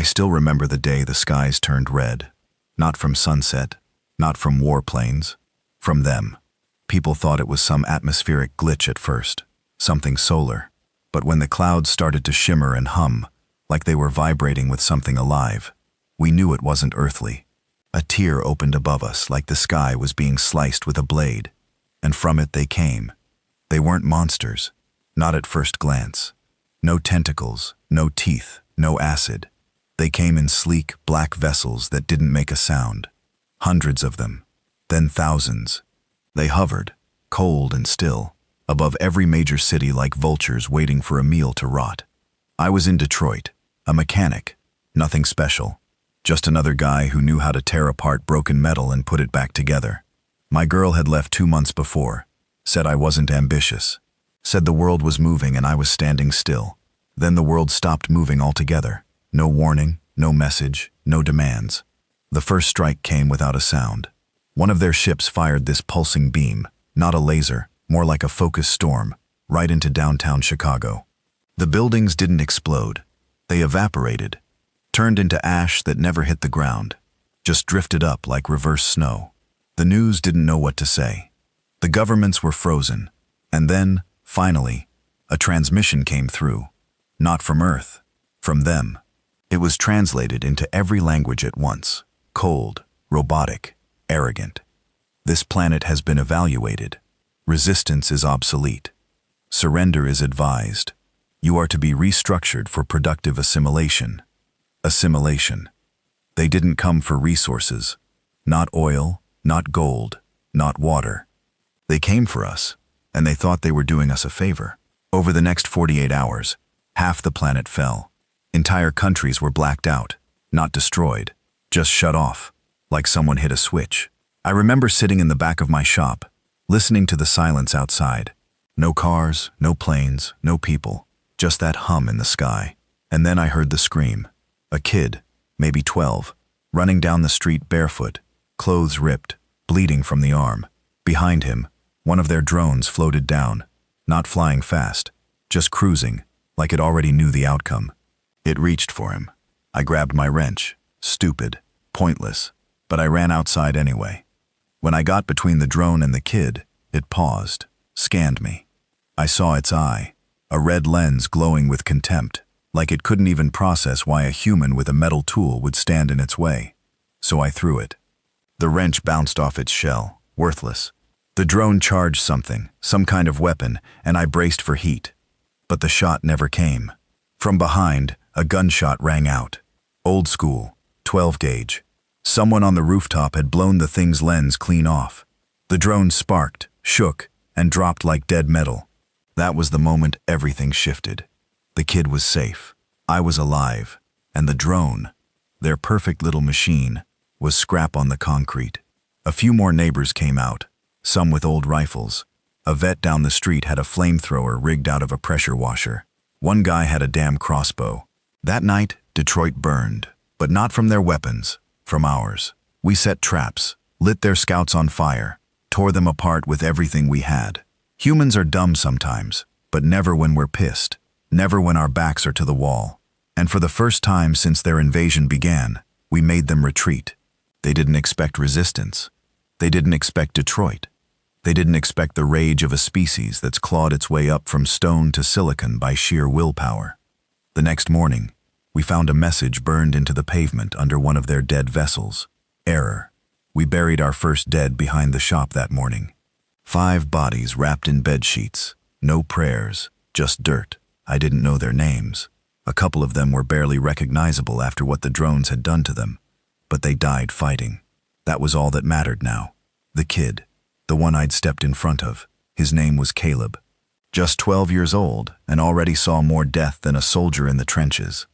I still remember the day the skies turned red. Not from sunset, not from warplanes, from them. People thought it was some atmospheric glitch at first, something solar. But when the clouds started to shimmer and hum, like they were vibrating with something alive, we knew it wasn't earthly. A tear opened above us like the sky was being sliced with a blade, and from it they came. They weren't monsters, not at first glance. No tentacles, no teeth, no acid. They came in sleek, black vessels that didn't make a sound. Hundreds of them, then thousands. They hovered, cold and still, above every major city like vultures waiting for a meal to rot. I was in Detroit, a mechanic, nothing special. Just another guy who knew how to tear apart broken metal and put it back together. My girl had left 2 months before, said I wasn't ambitious, said the world was moving and I was standing still. Then the world stopped moving altogether. No warning, no message, no demands. The first strike came without a sound. One of their ships fired this pulsing beam, not a laser, more like a focused storm, right into downtown Chicago. The buildings didn't explode. They evaporated, turned into ash that never hit the ground, just drifted up like reverse snow. The news didn't know what to say. The governments were frozen. And then, finally, a transmission came through. Not from Earth, from them. It was translated into every language at once. Cold, robotic, arrogant. This planet has been evaluated. Resistance is obsolete. Surrender is advised. You are to be restructured for productive assimilation. Assimilation. They didn't come for resources. Not oil, not gold, not water. They came for us, and they thought they were doing us a favor. Over the next 48 hours, half the planet fell. Entire countries were blacked out, not destroyed, just shut off, like someone hit a switch. I remember sitting in the back of my shop, listening to the silence outside. No cars, no planes, no people, just that hum in the sky. And then I heard the scream. A kid, maybe 12, running down the street barefoot, clothes ripped, bleeding from the arm. Behind him, one of their drones floated down, not flying fast, just cruising, like it already knew the outcome. It reached for him. I grabbed my wrench. Stupid, pointless, but I ran outside anyway. When I got between the drone and the kid, it paused, scanned me. I saw its eye, a red lens glowing with contempt, like it couldn't even process why a human with a metal tool would stand in its way. So I threw it. The wrench bounced off its shell, worthless. The drone charged something, some kind of weapon, and I braced for heat. But the shot never came. From behind, a gunshot rang out. Old school, 12 gauge. Someone on the rooftop had blown the thing's lens clean off. The drone sparked, shook, and dropped like dead metal. That was the moment everything shifted. The kid was safe. I was alive. And the drone, their perfect little machine, was scrap on the concrete. A few more neighbors came out, some with old rifles. A vet down the street had a flamethrower rigged out of a pressure washer. One guy had a damn crossbow. That night, Detroit burned, but not from their weapons, from ours. We set traps, lit their scouts on fire, tore them apart with everything we had. Humans are dumb sometimes, but never when we're pissed, never when our backs are to the wall. And for the first time since their invasion began, we made them retreat. They didn't expect resistance. They didn't expect Detroit. They didn't expect the rage of a species that's clawed its way up from stone to silicon by sheer willpower. The next morning, we found a message burned into the pavement under one of their dead vessels. Error. We buried our first dead behind the shop that morning. 5 bodies wrapped in bed sheets. No prayers, just dirt. I didn't know their names. A couple of them were barely recognizable after what the drones had done to them. But they died fighting. That was all that mattered now. The kid, the one I'd stepped in front of, his name was Caleb. Just 12 years old and already saw more death than a soldier in the trenches.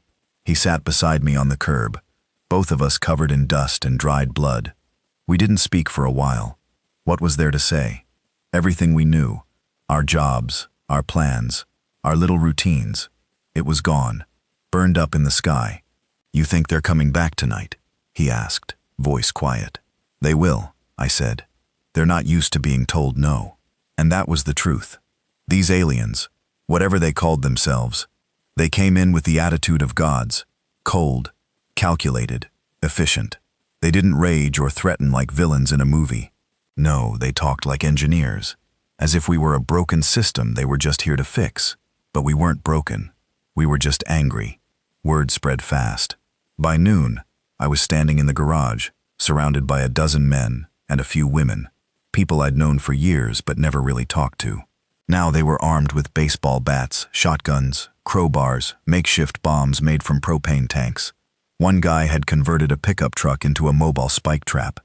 He sat beside me on the curb, both of us covered in dust and dried blood. We didn't speak for a while. What was there to say? Everything we knew, our jobs, our plans, our little routines, it was gone, burned up in the sky. "You think they're coming back tonight?" he asked, voice quiet. "They will," I said. "They're not used to being told no." And that was the truth. These aliens, whatever they called themselves, they came in with the attitude of gods, cold, Calculated, efficient. They didn't rage or threaten like villains in a movie. No, they talked like engineers, as if we were a broken system they were just here to fix. But we weren't broken. We were just angry. Word spread fast. By noon, I was standing in the garage, surrounded by a dozen men and a few women, people I'd known for years but never really talked to. Now they were armed with baseball bats, shotguns, crowbars, makeshift bombs made from propane tanks. One guy had converted a pickup truck into a mobile spike trap.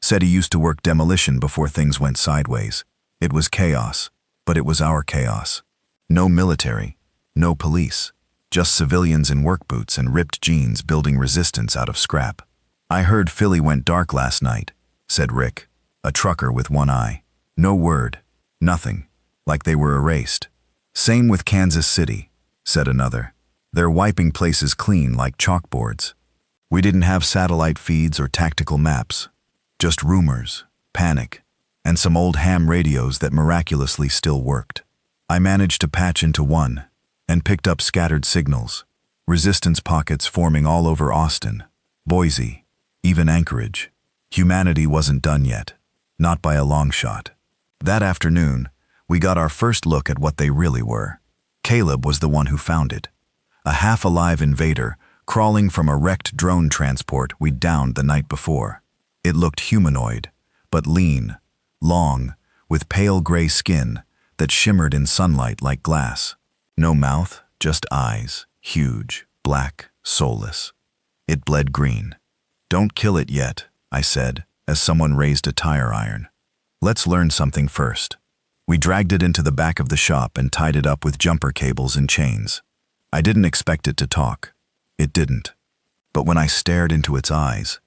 Said he used to work demolition before things went sideways. It was chaos, but it was our chaos. No military, no police, just civilians in work boots and ripped jeans building resistance out of scrap. I heard Philly went dark last night, said Rick, a trucker with one eye. No word, nothing, like they were erased. Same with Kansas City, said another. They're wiping places clean like chalkboards. We didn't have satellite feeds or tactical maps, just rumors, panic, and some old ham radios that miraculously still worked. I managed to patch into one and picked up scattered signals, resistance pockets forming all over Austin, Boise, even Anchorage. Humanity wasn't done yet, not by a long shot. That afternoon, we got our first look at what they really were. Caleb was the one who found it, a half-alive invader crawling from a wrecked drone transport we'd downed the night before. It looked humanoid, but lean, long, with pale gray skin that shimmered in sunlight like glass. No mouth, just eyes, huge, black, soulless. It bled green. Don't kill it yet, I said, as someone raised a tire iron. Let's learn something first. We dragged it into the back of the shop and tied it up with jumper cables and chains. I didn't expect it to talk. It didn't. But when I stared into its eyes,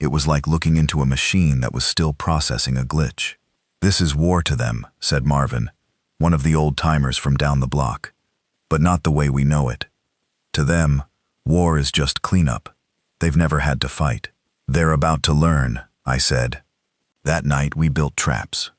it was like looking into a machine that was still processing a glitch. This is war to them, said Marvin, one of the old-timers from down the block. But not the way we know it. To them, war is just cleanup. They've never had to fight. They're about to learn, I said. That night we built traps.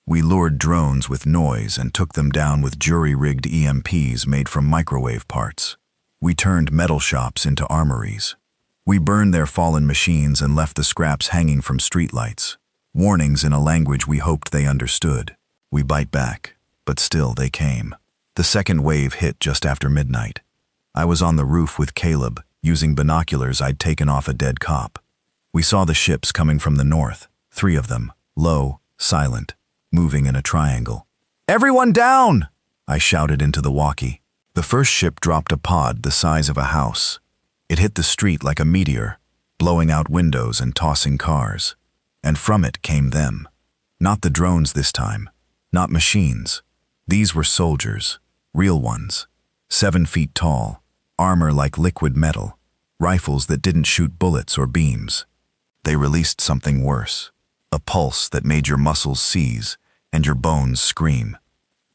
We lured drones with noise and took them down with jury-rigged EMPs made from microwave parts. We turned metal shops into armories. We burned their fallen machines and left the scraps hanging from streetlights. Warnings in a language we hoped they understood. We bite back, but still they came. The second wave hit just after midnight. I was on the roof with Caleb, using binoculars I'd taken off a dead cop. We saw the ships coming from the north, 3 of them, low, silent, moving in a triangle. "Everyone down!" I shouted into the walkie. The first ship dropped a pod the size of a house. It hit the street like a meteor, blowing out windows and tossing cars. And from it came them. Not the drones this time, not machines. These were soldiers, real ones, 7 feet tall, armor like liquid metal, rifles that didn't shoot bullets or beams. They released something worse, a pulse that made your muscles seize and your bones scream.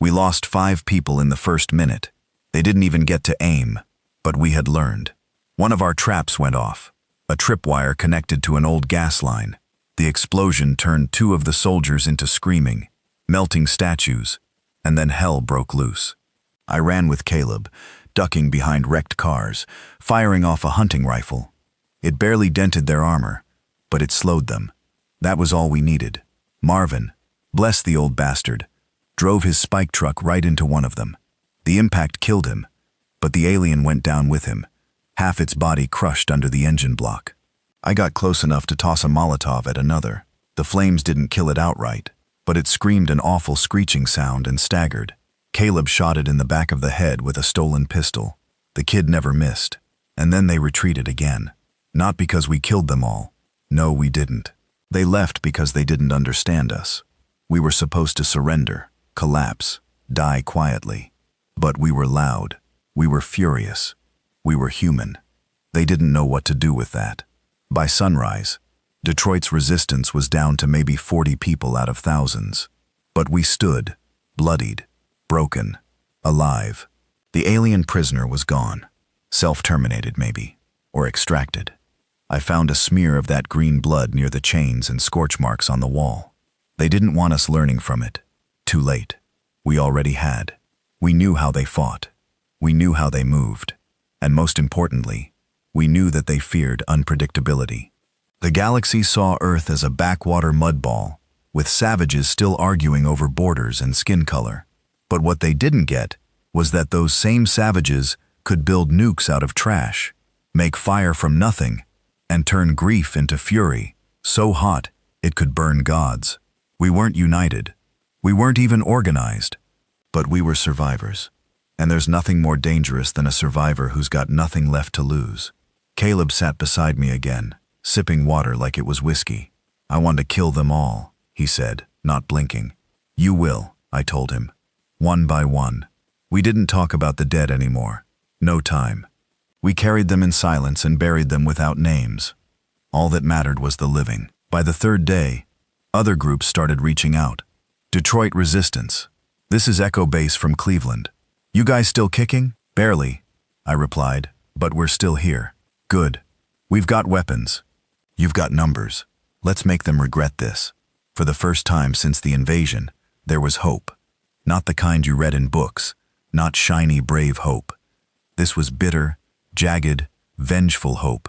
We lost 5 people in the first minute. They didn't even get to aim, but we had learned. One of our traps went off, a tripwire connected to an old gas line. The explosion turned 2 of the soldiers into screaming, melting statues, and then hell broke loose. I ran with Caleb, ducking behind wrecked cars, firing off a hunting rifle. It barely dented their armor, but it slowed them. That was all we needed. Marvin, bless the old bastard, drove his spike truck right into one of them. The impact killed him, but the alien went down with him, half its body crushed under the engine block. I got close enough to toss a Molotov at another. The flames didn't kill it outright, but it screamed an awful screeching sound and staggered. Caleb shot it in the back of the head with a stolen pistol. The kid never missed, and then they retreated again. Not because we killed them all. No, we didn't. They left because they didn't understand us. We were supposed to surrender, collapse, die quietly. But we were loud. We were furious. We were human. They didn't know what to do with that. By sunrise, Detroit's resistance was down to maybe 40 people out of thousands. But we stood, bloodied, broken, alive. The alien prisoner was gone. Self-terminated maybe, or extracted. I found a smear of that green blood near the chains and scorch marks on the wall. They didn't want us learning from it. Too late. We already had. We knew how they fought. We knew how they moved. And most importantly, We knew that they feared unpredictability. The galaxy saw Earth as a backwater mudball, with savages still arguing over borders and skin color. But what they didn't get was that those same savages could build nukes out of trash, make fire from nothing, and turn grief into fury, so hot it could burn gods. We weren't united. We weren't even organized. But we were survivors. And there's nothing more dangerous than a survivor who's got nothing left to lose. Caleb sat beside me again, sipping water like it was whiskey. I want to kill them all, he said, not blinking. You will, I told him. One by one. We didn't talk about the dead anymore. No time. We carried them in silence and buried them without names. All that mattered was the living. By the third day, other groups started reaching out. Detroit Resistance. This is Echo Base from Cleveland. You guys still kicking? Barely, I replied, but we're still here. Good. We've got weapons. You've got numbers. Let's make them regret this. For the first time since the invasion, there was hope. Not the kind you read in books, not shiny, brave hope. This was bitter, jagged, vengeful hope.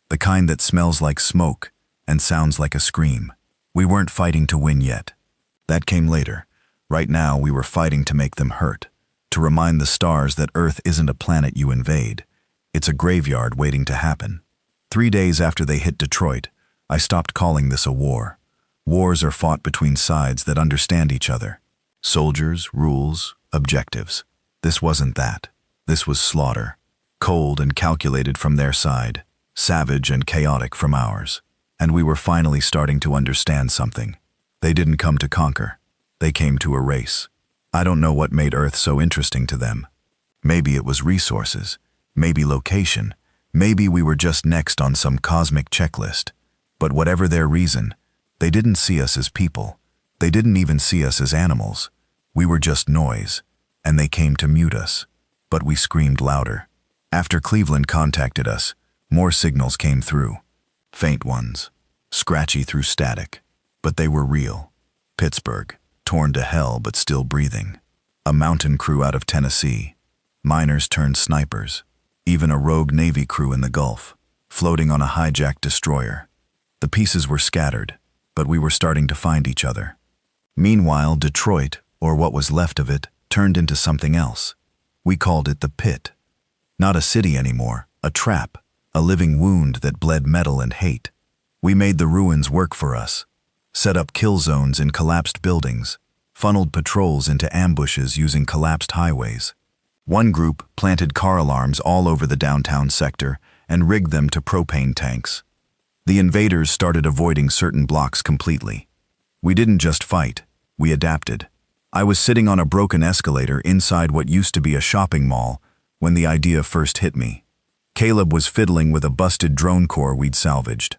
The kind that smells like smoke and sounds like a scream. We weren't fighting to win yet. That came later. Right now, we were fighting to make them hurt, to remind the stars that Earth isn't a planet you invade. It's a graveyard waiting to happen. 3 days after they hit Detroit, I stopped calling this a war. Wars are fought between sides that understand each other. Soldiers, rules, objectives. This wasn't that. This was slaughter. Cold and calculated from their side, savage and chaotic from ours. And we were finally starting to understand something. They didn't come to conquer. They came to erase. I don't know what made Earth so interesting to them. Maybe it was resources, maybe location, maybe we were just next on some cosmic checklist. But whatever their reason, they didn't see us as people. They didn't even see us as animals. We were just noise, and they came to mute us. But we screamed louder. After Cleveland contacted us, more signals came through. Faint ones, scratchy through static. But they were real. Pittsburgh, torn to hell but still breathing. A mountain crew out of Tennessee. Miners turned snipers. Even a rogue Navy crew in the Gulf, floating on a hijacked destroyer. The pieces were scattered, but we were starting to find each other. Meanwhile, Detroit, or what was left of it, turned into something else. We called it the Pit. Not a city anymore, a trap, a living wound that bled metal and hate. We made the ruins work for us. Set up kill zones in collapsed buildings, funneled patrols into ambushes using collapsed highways. One group planted car alarms all over the downtown sector and rigged them to propane tanks. The invaders started avoiding certain blocks completely. We didn't just fight, we adapted. I was sitting on a broken escalator inside what used to be a shopping mall when the idea first hit me. Caleb was fiddling with a busted drone core we'd salvaged.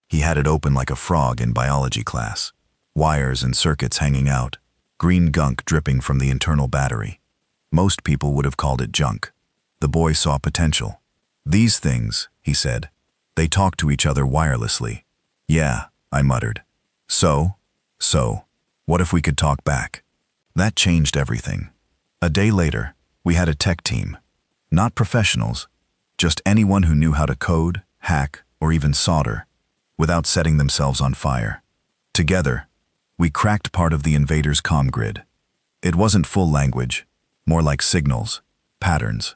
He had it open like a frog in biology class. Wires and circuits hanging out, green gunk dripping from the internal battery. Most people would have called it junk. The boy saw potential. These things, he said, they talk to each other wirelessly. Yeah, I muttered. So, what if we could talk back? That changed everything. A day later, we had a tech team. Not professionals, just anyone who knew how to code, hack, or even solder, without setting themselves on fire. Together, we cracked part of the invaders' comm grid. It wasn't full language, more like signals, patterns.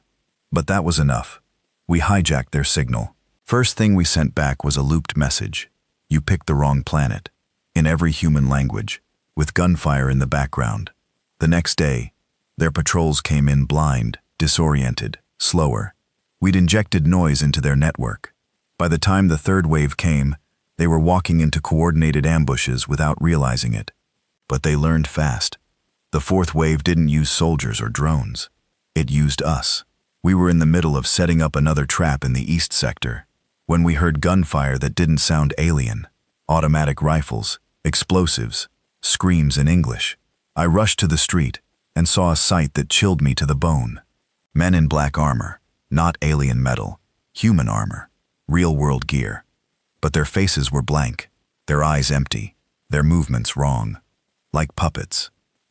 But that was enough. We hijacked their signal. First thing we sent back was a looped message. You picked the wrong planet. In every human language, with gunfire in the background. The next day, their patrols came in blind, disoriented, slower. We'd injected noise into their network. By the time the third wave came, they were walking into coordinated ambushes without realizing it. But they learned fast. The fourth wave didn't use soldiers or drones. It used us. We were in the middle of setting up another trap in the east sector, when we heard gunfire that didn't sound alien. Automatic rifles, explosives, screams in English. I rushed to the street and saw a sight that chilled me to the bone. Men in black armor, not alien metal, human armor, real-world gear. But their faces were blank, their eyes empty, their movements wrong, like puppets.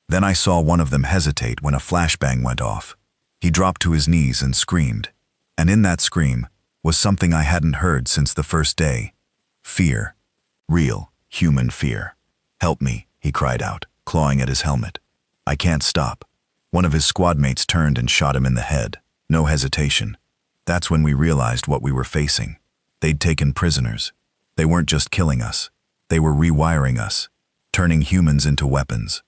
Then I saw one of them hesitate when a flashbang went off. He dropped to his knees and screamed. And in that scream, was something I hadn't heard since the first day. Fear. Real, human fear. "Help me," he cried out, clawing at his helmet. "I can't stop." One of his squad mates turned and shot him in the head. No hesitation. That's when we realized what we were facing. They'd taken prisoners. They weren't just killing us. They were rewiring us, turning humans into weapons.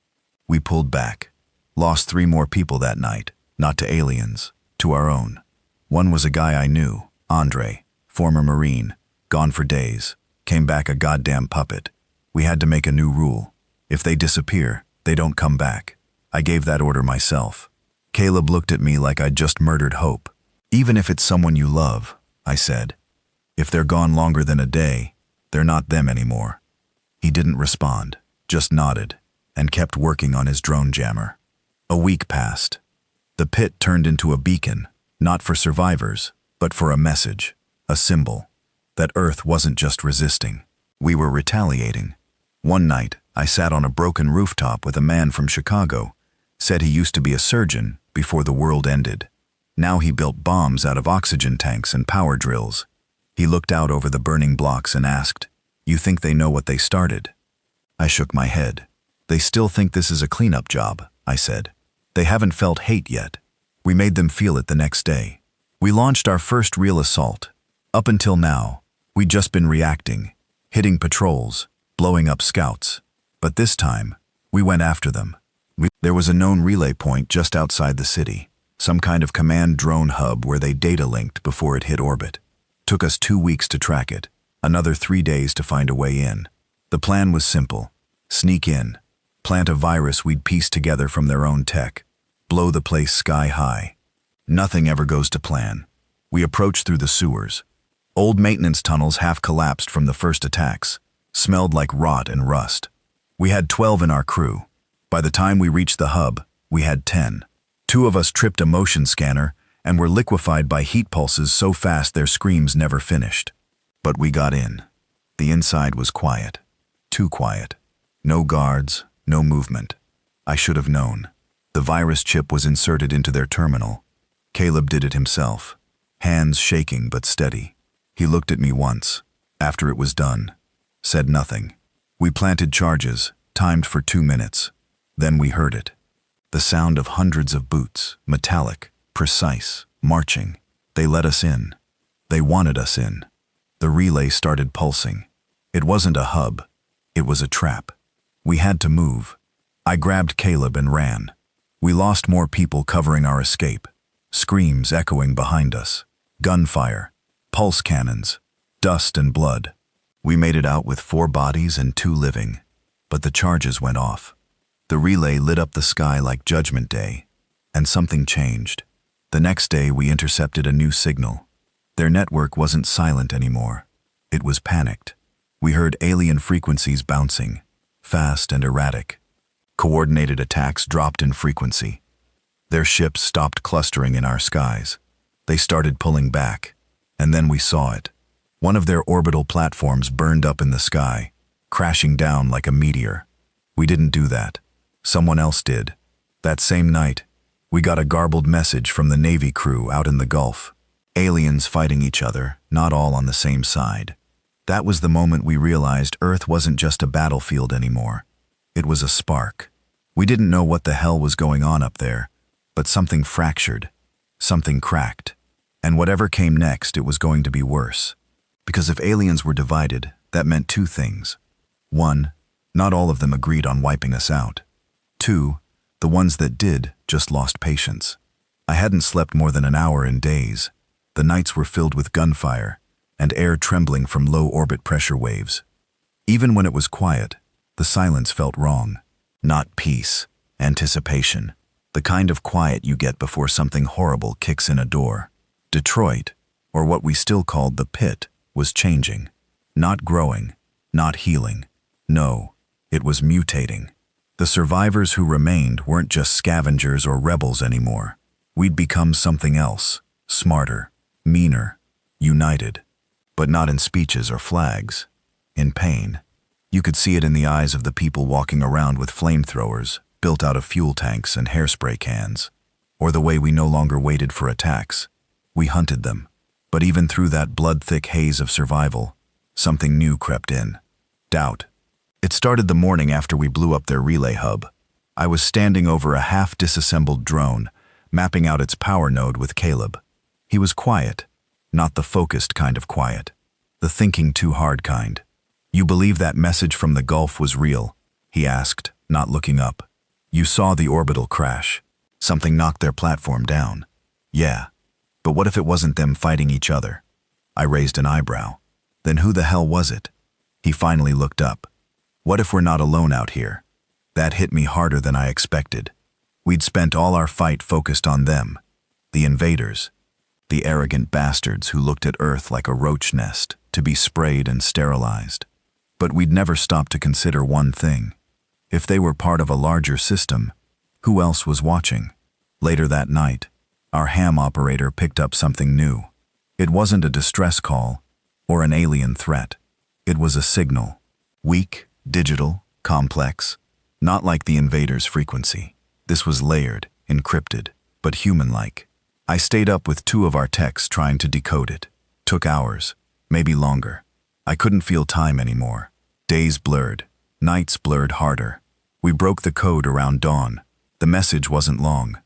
We pulled back. Lost 3 more people that night, not to aliens, to our own. One was a guy I knew, Andre, former Marine, gone for days, came back a goddamn puppet. We had to make a new rule. If they disappear, they don't come back. I gave that order myself. Caleb looked at me like I'd just murdered hope. "Even if it's someone you love," I said. "If they're gone longer than a day, they're not them anymore." He didn't respond, just nodded, and kept working on his drone jammer. A week passed. The pit turned into a beacon, not for survivors, but for a message, a symbol, that Earth wasn't just resisting. We were retaliating. One night, I sat on a broken rooftop with a man from Chicago, said he used to be a surgeon before the world ended. Now he built bombs out of oxygen tanks and power drills. He looked out over the burning blocks and asked, "You think they know what they started?" I shook my head. "They still think this is a cleanup job," I said. "They haven't felt hate yet." We made them feel it the next day. We launched our first real assault. Up until now, we'd just been reacting, hitting patrols, blowing up scouts. But this time, we went after them. There was a known relay point just outside the city, some kind of command drone hub where they data linked before it hit orbit. Took us 2 weeks to track it, another 3 days to find a way in. The plan was simple: sneak in, plant a virus we'd pieced together from their own tech, blow the place sky high. Nothing ever goes to plan. We approached through the sewers. Old maintenance tunnels half collapsed from the first attacks, smelled like rot and rust. We had 12 in our crew. By the time we reached the hub, we had 10. 2 of us tripped a motion scanner and were liquefied by heat pulses so fast their screams never finished. But we got in. The inside was quiet. Too quiet. No guards, no movement. I should have known. The virus chip was inserted into their terminal. Caleb did it himself, hands shaking but steady. He looked at me once, after it was done, said nothing. We planted charges, timed for 2 minutes. Then we heard it. The sound of hundreds of boots, metallic, precise, marching. They let us in. They wanted us in. The relay started pulsing. It wasn't a hub. It was a trap. We had to move. I grabbed Caleb and ran. We lost more people covering our escape. Screams echoing behind us. Gunfire. Pulse cannons. Dust and blood. We made it out with 4 bodies and 2 living. But the charges went off. The relay lit up the sky like Judgment Day. And something changed. The next day we intercepted a new signal. Their network wasn't silent anymore. It was panicked. We heard alien frequencies bouncing, fast and erratic. Coordinated attacks dropped in frequency. Their ships stopped clustering in our skies. They started pulling back, and then we saw it. One of their orbital platforms burned up in the sky, crashing down like a meteor. We didn't do that. Someone else did. That same night, we got a garbled message from the Navy crew out in the Gulf. Aliens fighting each other, not all on the same side. That was the moment we realized Earth wasn't just a battlefield anymore. It was a spark. We didn't know what the hell was going on up there, but something fractured, something cracked. And whatever came next, it was going to be worse. Because if aliens were divided, that meant 2 things. 1, not all of them agreed on wiping us out. 2, the ones that did just lost patience. I hadn't slept more than an hour in days. The nights were filled with gunfire and air trembling from low orbit pressure waves. Even when it was quiet, the silence felt wrong. Not peace, anticipation. The kind of quiet you get before something horrible kicks in a door. Detroit, or what we still called the pit, was changing. Not growing, not healing. No, it was mutating. The survivors who remained weren't just scavengers or rebels anymore. We'd become something else, smarter, meaner, united. But not in speeches or flags. In pain. You could see it in the eyes of the people walking around with flamethrowers, built out of fuel tanks and hairspray cans. Or the way we no longer waited for attacks. We hunted them. But even through that blood-thick haze of survival, something new crept in. Doubt. It started the morning after we blew up their relay hub. I was standing over a half-disassembled drone, mapping out its power node with Caleb. He was quiet, not the focused kind of quiet, the thinking too hard kind. "You believe that message from the Gulf was real?" he asked, not looking up. "You saw the orbital crash. Something knocked their platform down." "Yeah. But what if it wasn't them fighting each other?" I raised an eyebrow. "Then who the hell was it?" He finally looked up. "What if we're not alone out here?" That hit me harder than I expected. We'd spent all our fight focused on them, the invaders, the arrogant bastards who looked at Earth like a roach nest to be sprayed and sterilized. But we'd never stopped to consider one thing. If they were part of a larger system, who else was watching? Later that night, our ham operator picked up something new. It wasn't a distress call or an alien threat. It was a signal. Weak, digital, complex. Not like the invaders' frequency. This was layered, encrypted, but human-like. I stayed up with 2 of our techs trying to decode it. Took hours, maybe longer. I couldn't feel time anymore. Days blurred, nights blurred harder. We broke the code around dawn. The message wasn't long.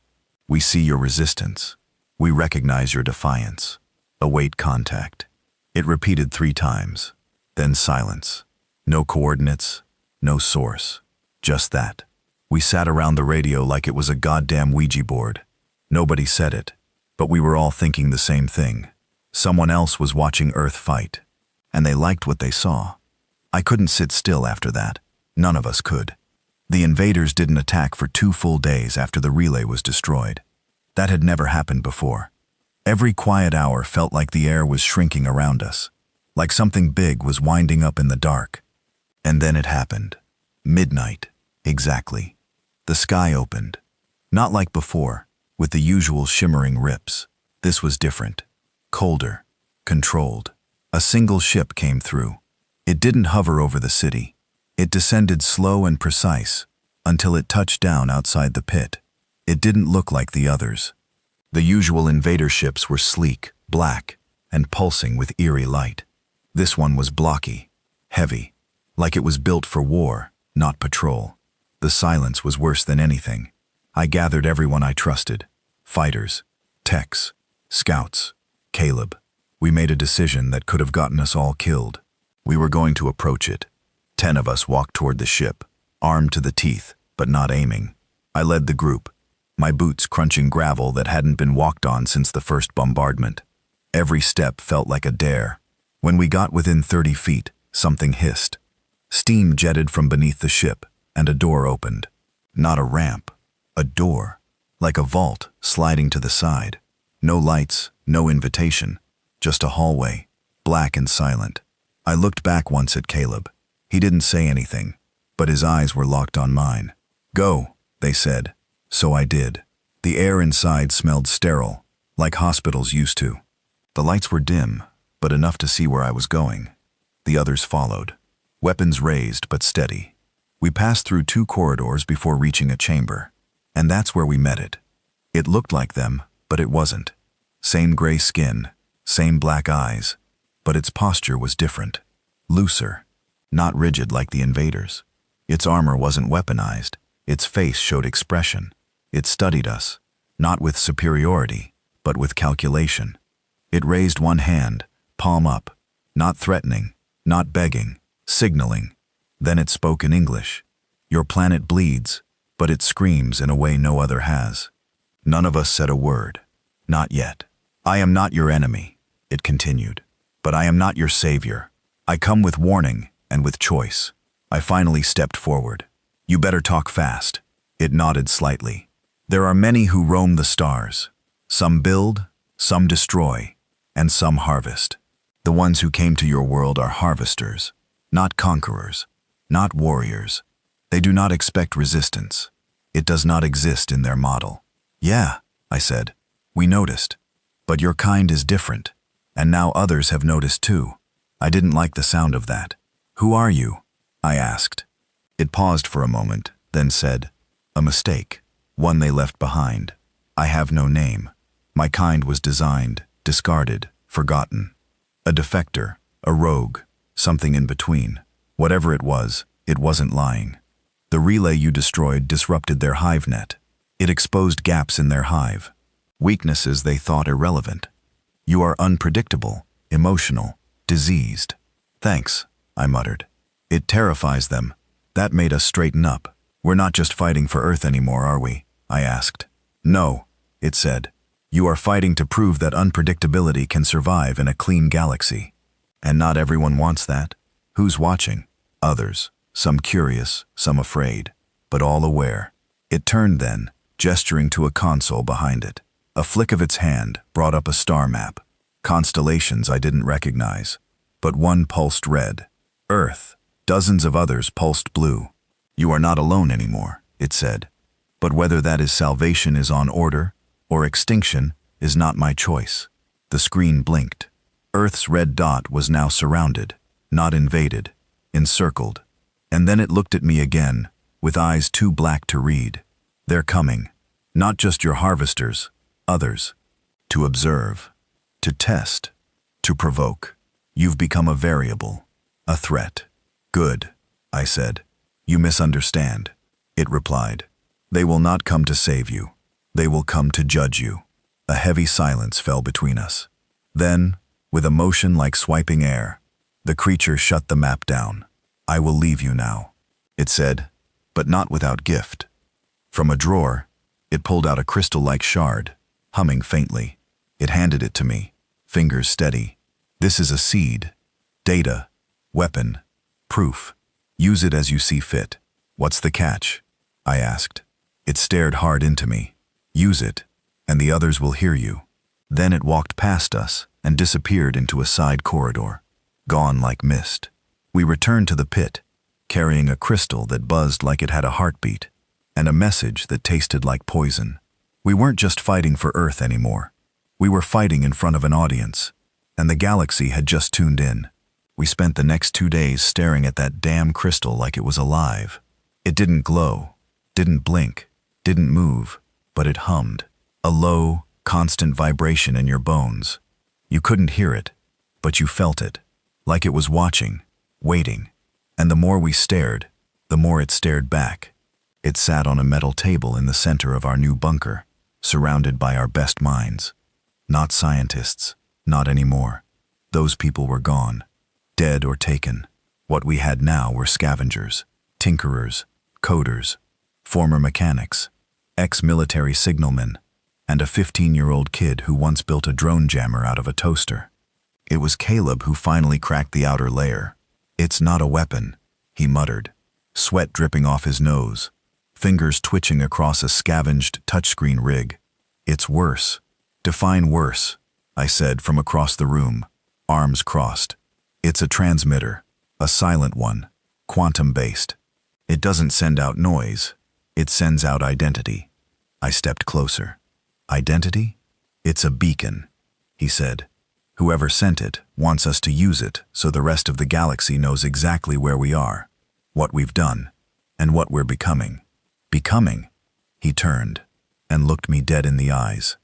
"We see your resistance. We recognize your defiance. Await contact." It repeated 3 times. Then silence. No coordinates, no source. Just that. We sat around the radio like it was a goddamn Ouija board. Nobody said it, but we were all thinking the same thing. Someone else was watching Earth fight, and they liked what they saw. I couldn't sit still after that. None of us could. The invaders didn't attack for 2 full days after the relay was destroyed. That had never happened before. Every quiet hour felt like the air was shrinking around us, like something big was winding up in the dark. And then it happened. Midnight, exactly. The sky opened. Not like before, with the usual shimmering rips. This was different. Colder. Controlled. A single ship came through. It didn't hover over the city. It descended slow and precise, until it touched down outside the pit. It didn't look like the others. The usual invader ships were sleek, black, and pulsing with eerie light. This one was blocky, heavy, like it was built for war, not patrol. The silence was worse than anything. I gathered everyone I trusted. Fighters, techs, scouts, Caleb. We made a decision that could have gotten us all killed. We were going to approach it. 10 of us walked toward the ship, armed to the teeth, but not aiming. I led the group, my boots crunching gravel that hadn't been walked on since the first bombardment. Every step felt like a dare. When we got within 30 feet, something hissed. Steam jetted from beneath the ship, and a door opened. Not a ramp, a door, like a vault sliding to the side. No lights, no invitation, just a hallway, black and silent. I looked back once at Caleb. He didn't say anything, but his eyes were locked on mine. "Go," they said. So I did. The air inside smelled sterile, like hospitals used to. The lights were dim, but enough to see where I was going. The others followed, weapons raised but steady. We passed through 2 corridors before reaching a chamber, and that's where we met it. It looked like them, but it wasn't. Same gray skin, same black eyes, but its posture was different. Looser, not rigid like the invaders. Its armor wasn't weaponized. Its face showed expression. It studied us, not with superiority, but with calculation. It raised one hand, palm up, not threatening, not begging, signaling. Then it spoke in English. "Your planet bleeds, but it screams in a way no other has." None of us said a word. Not yet. "I am not your enemy," it continued, "but I am not your savior. I come with warning and with choice." I finally stepped forward. "You better talk fast." It nodded slightly. "There are many who roam the stars. Some build, some destroy, and some harvest. The ones who came to your world are harvesters, not conquerors, not warriors. They do not expect resistance. It does not exist in their model." "Yeah," I said. "We noticed. But your kind is different, and now others have noticed too." I didn't like the sound of that. "Who are you?" I asked. It paused for a moment, then said, "A mistake, one they left behind. I have no name. My kind was designed, discarded, forgotten. A defector, a rogue, something in between. Whatever it wasn't lying. The relay you destroyed disrupted their hive net. It exposed gaps in their hive, weaknesses they thought irrelevant. You are unpredictable, emotional, diseased. Thanks, I muttered. It terrifies them. That made us straighten up. We're not just fighting for Earth anymore, are we? I asked. No, it said. You are fighting to prove that unpredictability can survive in a clean galaxy. And not everyone wants that. Who's watching? Others, some curious, some afraid, but all aware. It turned then, gesturing to a console behind it. A flick of its hand brought up a star map. Constellations I didn't recognize, but one pulsed red. Earth. Dozens of others pulsed blue. You are not alone anymore, it said. But whether that is salvation is on order, or extinction, is not my choice. The screen blinked. Earth's red dot was now surrounded, not invaded, encircled. And then it looked at me again, with eyes too black to read. They're coming. Not just your harvesters, others. To observe. To test. To provoke. You've become a variable. A threat. Good, I said. You misunderstand. It replied. They will not come to save you. They will come to judge you. A heavy silence fell between us. Then, with a motion like swiping air, the creature shut the map down. I will leave you now, it said, but not without gift. From a drawer, it pulled out a crystal-like shard, humming faintly. It handed it to me, fingers steady. This is a seed. Data. Weapon. Proof. Use it as you see fit. What's the catch? I asked. It stared hard into me. Use it, and the others will hear you. Then it walked past us and disappeared into a side corridor, gone like mist. We returned to the pit, carrying a crystal that buzzed like it had a heartbeat, and a message that tasted like poison. We weren't just fighting for Earth anymore. We were fighting in front of an audience, and the galaxy had just tuned in. We spent the next 2 days staring at that damn crystal like it was alive. It didn't glow, didn't blink, didn't move, but it hummed. A low, constant vibration in your bones. You couldn't hear it, but you felt it, like it was watching, waiting. And the more we stared, the more it stared back. It sat on a metal table in the center of our new bunker, surrounded by our best minds. Not scientists, not anymore. Those people were gone. Dead or taken. What we had now were scavengers, tinkerers, coders, former mechanics, ex-military signalmen, and a 15-year-old kid who once built a drone jammer out of a toaster. It was Caleb who finally cracked the outer layer. It's not a weapon, he muttered, sweat dripping off his nose, fingers twitching across a scavenged touchscreen rig. It's worse. Define worse, I said from across the room, arms crossed. It's a transmitter, a silent one, quantum-based. It doesn't send out noise, it sends out identity. I stepped closer. Identity? It's a beacon, he said. Whoever sent it wants us to use it so the rest of the galaxy knows exactly where we are, what we've done, and what we're becoming. Becoming? He turned and looked me dead in the eyes.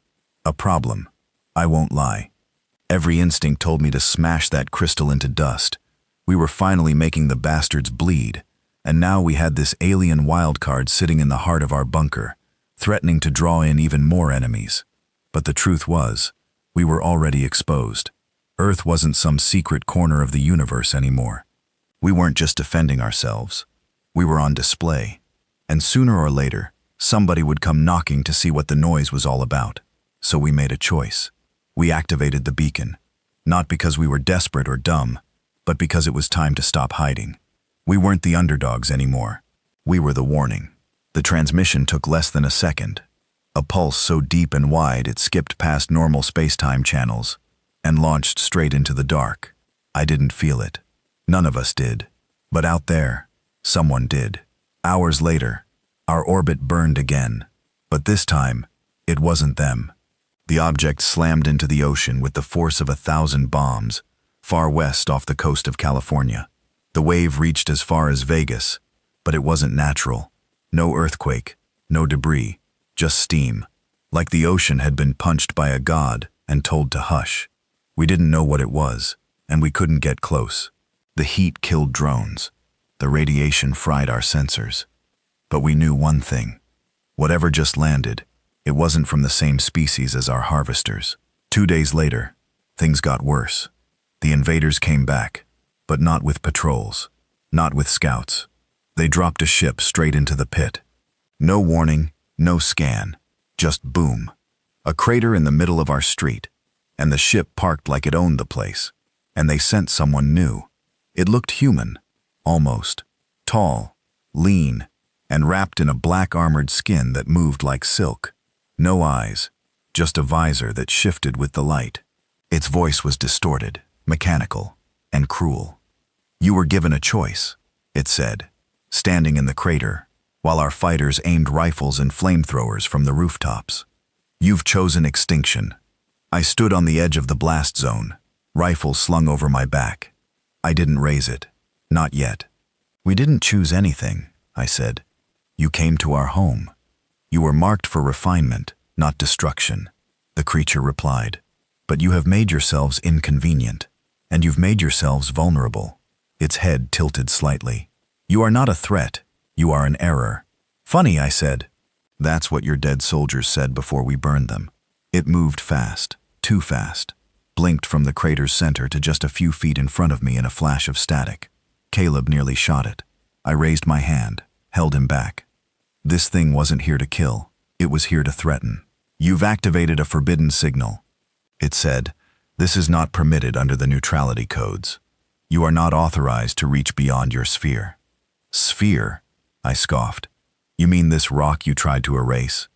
A problem. I won't lie. Every instinct told me to smash that crystal into dust. We were finally making the bastards bleed, and now we had this alien wildcard sitting in the heart of our bunker, threatening to draw in even more enemies. But the truth was, we were already exposed. Earth wasn't some secret corner of the universe anymore. We weren't just defending ourselves. We were on display. And sooner or later, somebody would come knocking to see what the noise was all about. So we made a choice. We activated the beacon, not because we were desperate or dumb, but because it was time to stop hiding. We weren't the underdogs anymore. We were the warning. The transmission took less than a second. A pulse so deep and wide it skipped past normal space-time channels and launched straight into the dark. I didn't feel it. None of us did. But out there, someone did. Hours later, our orbit burned again. But this time, it wasn't them. The object slammed into the ocean with the force of 1,000 bombs, far west off the coast of California. The wave reached as far as Vegas, but it wasn't natural. No earthquake, no debris, just steam, like the ocean had been punched by a god and told to hush. We didn't know what it was, and we couldn't get close. The heat killed drones. The radiation fried our sensors. But we knew one thing. Whatever just landed, it wasn't from the same species as our harvesters. 2 days later, things got worse. The invaders came back, but not with patrols, not with scouts. They dropped a ship straight into the pit. No warning, no scan, just boom. A crater in the middle of our street, and the ship parked like it owned the place. And they sent someone new. It looked human, almost. Tall, lean, and wrapped in a black armored skin that moved like silk. No eyes, just a visor that shifted with the light. Its voice was distorted, mechanical, and cruel. "You were given a choice," it said, standing in the crater, while our fighters aimed rifles and flamethrowers from the rooftops. "You've chosen extinction." I stood on the edge of the blast zone, rifle slung over my back. I didn't raise it. Not yet. "We didn't choose anything," I said. "You came to our home. You were marked for refinement, not destruction." The creature replied, "But you have made yourselves inconvenient, and you've made yourselves vulnerable." Its head tilted slightly. "You are not a threat. You are an error." "Funny," I said. "That's what your dead soldiers said before we burned them." It moved fast, too fast, blinked from the crater's center to just a few feet in front of me in a flash of static. Caleb nearly shot it. I raised my hand, held him back. "This thing wasn't here to kill. It was here to threaten. You've activated a forbidden signal," it said. "This is not permitted under the neutrality codes. You are not authorized to reach beyond your sphere." "Sphere?" I scoffed. "You mean this rock you tried to erase?"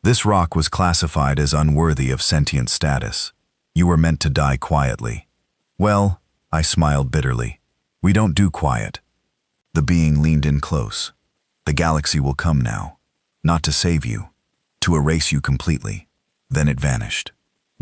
"This rock was classified as unworthy of sentient status. You were meant to die quietly." "Well," I smiled bitterly, "we don't do quiet." The being leaned in close. "The galaxy will come now. Not to save you. To erase you completely." Then it vanished.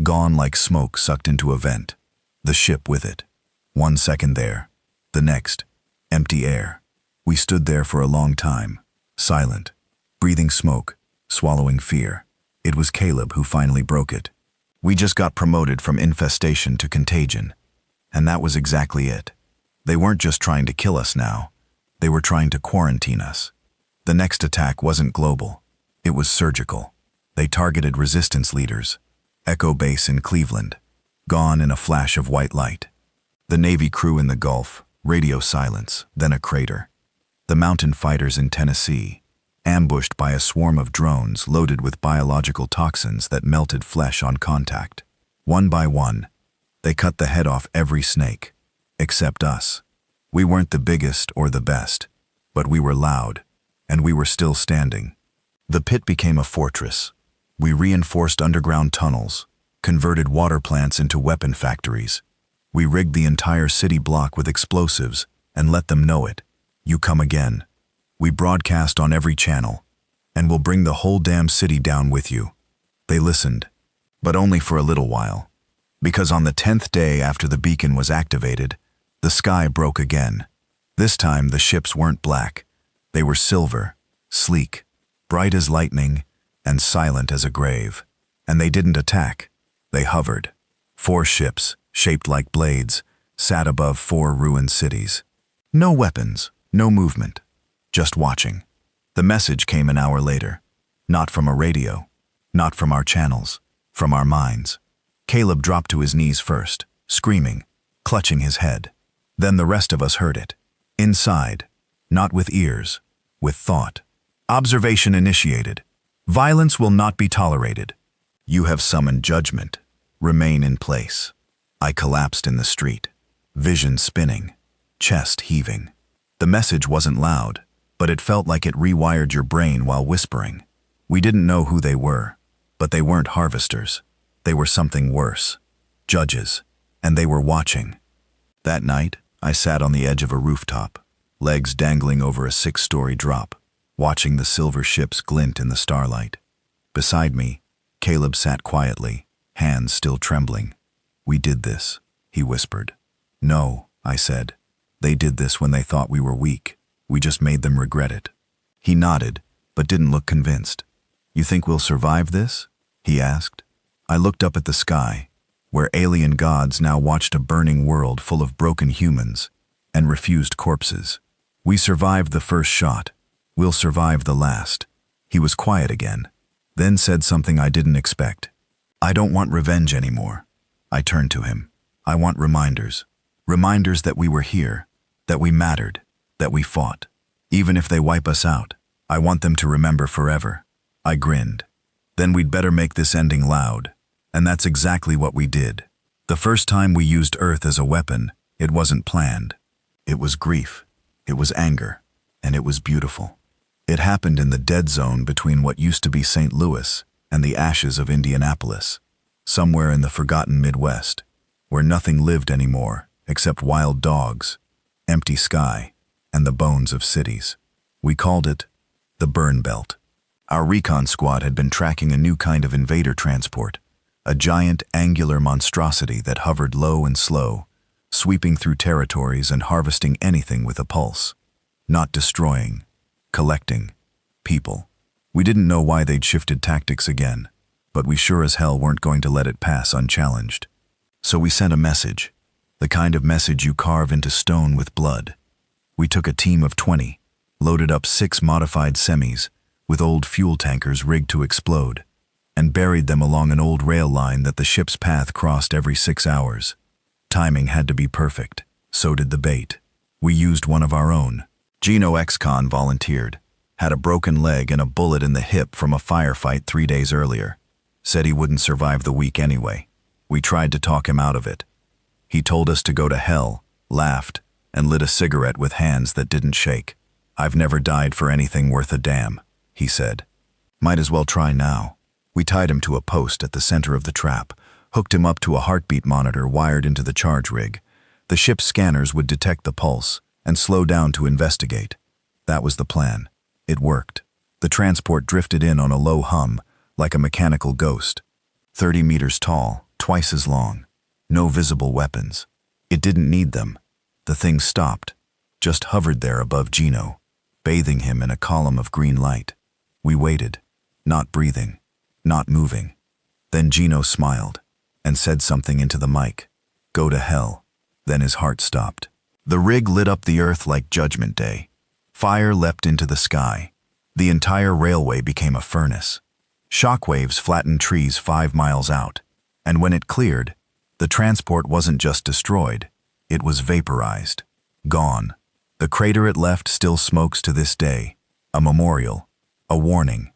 Gone like smoke sucked into a vent. The ship with it. 1 second there. The next. Empty air. We stood there for a long time. Silent. Breathing smoke. Swallowing fear. It was Caleb who finally broke it. "We just got promoted from infestation to contagion." And that was exactly it. They weren't just trying to kill us now. They were trying to quarantine us. The next attack wasn't global. It was surgical. They targeted resistance leaders. Echo Base in Cleveland. Gone in a flash of white light. The Navy crew in the Gulf. Radio silence, then a crater. The mountain fighters in Tennessee. Ambushed by a swarm of drones loaded with biological toxins that melted flesh on contact. One by one, they cut the head off every snake. Except us. We weren't the biggest or the best, but we were loud, and we were still standing. The pit became a fortress. We reinforced underground tunnels, converted water plants into weapon factories. We rigged the entire city block with explosives and let them know it. "You come again." We broadcast on every channel, "And we'll bring the whole damn city down with you." They listened, but only for a little while. Because on the 10th day after the beacon was activated, the sky broke again. This time the ships weren't black. They were silver, sleek, bright as lightning, and silent as a grave. And they didn't attack. They hovered. 4 ships, shaped like blades, sat above 4 ruined cities. No weapons, no movement. Just watching. The message came an hour later. Not from a radio. Not from our channels. From our minds. Caleb dropped to his knees first, screaming, clutching his head. Then the rest of us heard it. Inside. Not with ears. With thought. "Observation initiated. Violence will not be tolerated. You have summoned judgment. Remain in place." I collapsed in the street. Vision spinning. Chest heaving. The message wasn't loud, but it felt like it rewired your brain while whispering. We didn't know who they were, but they weren't harvesters. They were something worse. Judges. And they were watching. That night, I sat on the edge of a rooftop, legs dangling over a 6-story drop, watching the silver ships glint in the starlight. Beside me, Caleb sat quietly, hands still trembling. "We did this," he whispered. "No," I said. "They did this when they thought we were weak. We just made them regret it." He nodded, but didn't look convinced. "You think we'll survive this?" he asked. I looked up at the sky. where alien gods now watched a burning world full of broken humans and refused corpses. We survived the first shot. We'll survive the last. He was quiet again, then said something I didn't expect. I don't want revenge anymore. I turned to him. I want reminders. Reminders that we were here, that we mattered, that we fought. Even if they wipe us out, I want them to remember forever. I grinned. Then we'd better make this ending loud. And that's exactly what we did. The first time we used Earth as a weapon, it wasn't planned. It was grief. It was anger. And it was beautiful. It happened in the dead zone between what used to be St. Louis and the ashes of Indianapolis, somewhere in the forgotten Midwest, where nothing lived anymore except wild dogs, empty sky, and the bones of cities. We called it the Burn Belt. Our recon squad had been tracking a new kind of invader transport, a giant angular monstrosity that hovered low and slow, sweeping through territories and harvesting anything with a pulse. Not destroying, collecting, people. We didn't know why they'd shifted tactics again, but we sure as hell weren't going to let it pass unchallenged. So we sent a message, the kind of message you carve into stone with blood. We took a team of 20, loaded up 6 modified semis with old fuel tankers rigged to explode, and buried them along an old rail line that the ship's path crossed every 6 hours. Timing had to be perfect, so did the bait. We used one of our own. Gino ex-con volunteered, had a broken leg and a bullet in the hip from a firefight 3 days earlier. Said he wouldn't survive the week anyway. We tried to talk him out of it. He told us to go to hell, laughed, and lit a cigarette with hands that didn't shake. I've never died for anything worth a damn, he said. Might as well try now. We tied him to a post at the center of the trap, hooked him up to a heartbeat monitor wired into the charge rig. The ship's scanners would detect the pulse and slow down to investigate. That was the plan. It worked. The transport drifted in on a low hum, like a mechanical ghost. 30 meters tall, twice as long. No visible weapons. It didn't need them. The thing stopped, just hovered there above Gino, bathing him in a column of green light. We waited, not breathing, not moving. Then Gino smiled and said something into the mic. Go to hell. Then his heart stopped. The rig lit up the earth like Judgment Day. Fire leapt into the sky. The entire railway became a furnace. Shockwaves flattened trees 5 miles out. And when it cleared, the transport wasn't just destroyed, it was vaporized. Gone. The crater it left still smokes to this day. A memorial. A warning.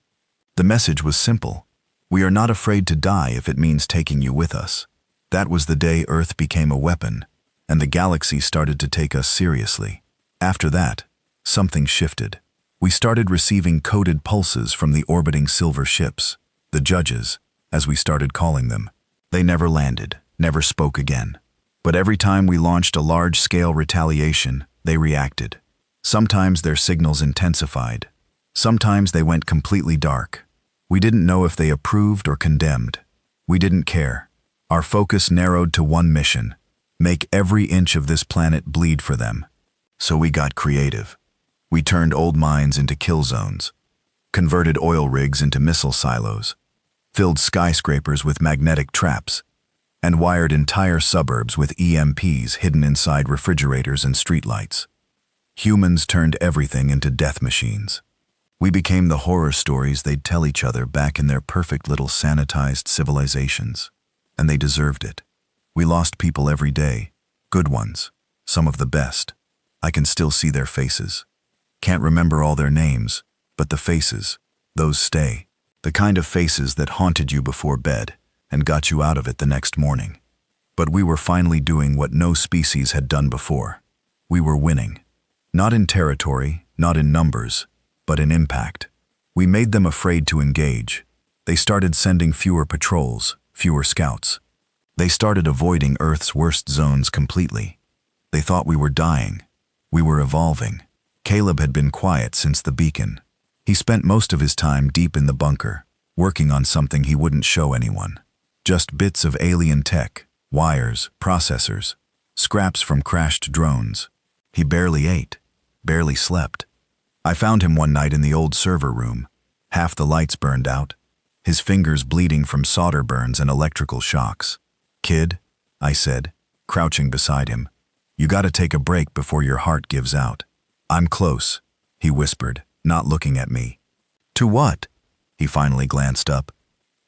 The message was simple. We are not afraid to die if it means taking you with us. That was the day Earth became a weapon, and the galaxy started to take us seriously. After that, something shifted. We started receiving coded pulses from the orbiting silver ships, the judges, as we started calling them. They never landed, never spoke again. But every time we launched a large-scale retaliation, they reacted. Sometimes their signals intensified. Sometimes they went completely dark. We didn't know if they approved or condemned. We didn't care. Our focus narrowed to one mission: make every inch of this planet bleed for them. So we got creative. We turned old mines into kill zones, converted oil rigs into missile silos, filled skyscrapers with magnetic traps, and wired entire suburbs with EMPs hidden inside refrigerators and streetlights. Humans turned everything into death machines. We became the horror stories they'd tell each other back in their perfect little sanitized civilizations. And they deserved it. We lost people every day, good ones, some of the best. I can still see their faces. Can't remember all their names, but the faces, those stay. The kind of faces that haunted you before bed and got you out of it the next morning. But we were finally doing what no species had done before. We were winning. Not in territory, not in numbers, but in impact. We made them afraid to engage. They started sending fewer patrols, fewer scouts. They started avoiding Earth's worst zones completely. They thought we were dying. We were evolving. Caleb had been quiet since the beacon. He spent most of his time deep in the bunker, working on something he wouldn't show anyone. Just bits of alien tech, wires, processors, scraps from crashed drones. He barely ate, barely slept. I found him one night in the old server room. Half the lights burned out, his fingers bleeding from solder burns and electrical shocks. Kid, I said, crouching beside him, you gotta take a break before your heart gives out. I'm close, he whispered, not looking at me. To what? He finally glanced up.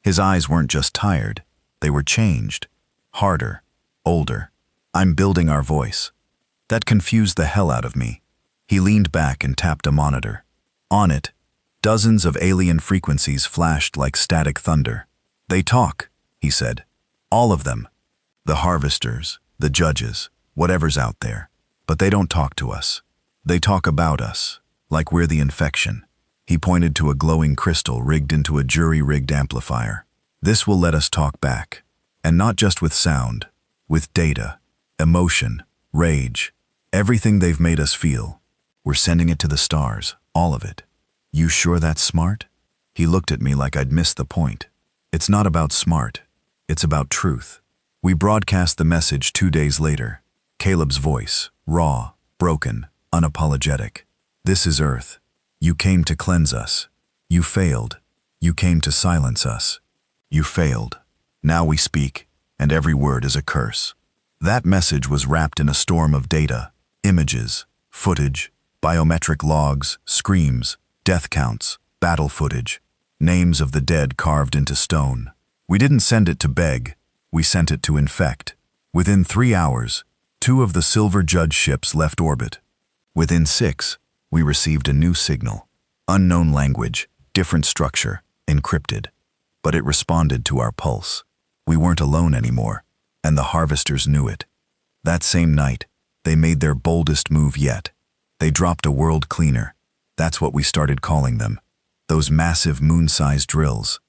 His eyes weren't just tired, they were changed. Harder, older. I'm building our voice. That confused the hell out of me. He leaned back and tapped a monitor. On it, dozens of alien frequencies flashed like static thunder. They talk, he said. All of them. The harvesters, the judges, whatever's out there. But they don't talk to us. They talk about us, like we're the infection. He pointed to a glowing crystal rigged into a jury-rigged amplifier. This will let us talk back. And not just with sound, with data, emotion, rage, everything they've made us feel. We're sending it to the stars, all of it. You sure that's smart? He looked at me like I'd missed the point. It's not about smart. It's about truth. We broadcast the message 2 days later. Caleb's voice, raw, broken, unapologetic. This is Earth. You came to cleanse us. You failed. You came to silence us. You failed. Now we speak, and every word is a curse. That message was wrapped in a storm of data, images, footage, biometric logs, screams, death counts, battle footage, names of the dead carved into stone. We didn't send it to beg, we sent it to infect. Within 3 hours, 2 of the Silver Judge ships left orbit. Within 6, we received a new signal. Unknown language, different structure, encrypted. But it responded to our pulse. We weren't alone anymore, and the harvesters knew it. That same night, they made their boldest move yet. They dropped a world cleaner. That's what we started calling them. Those massive moon-sized drills.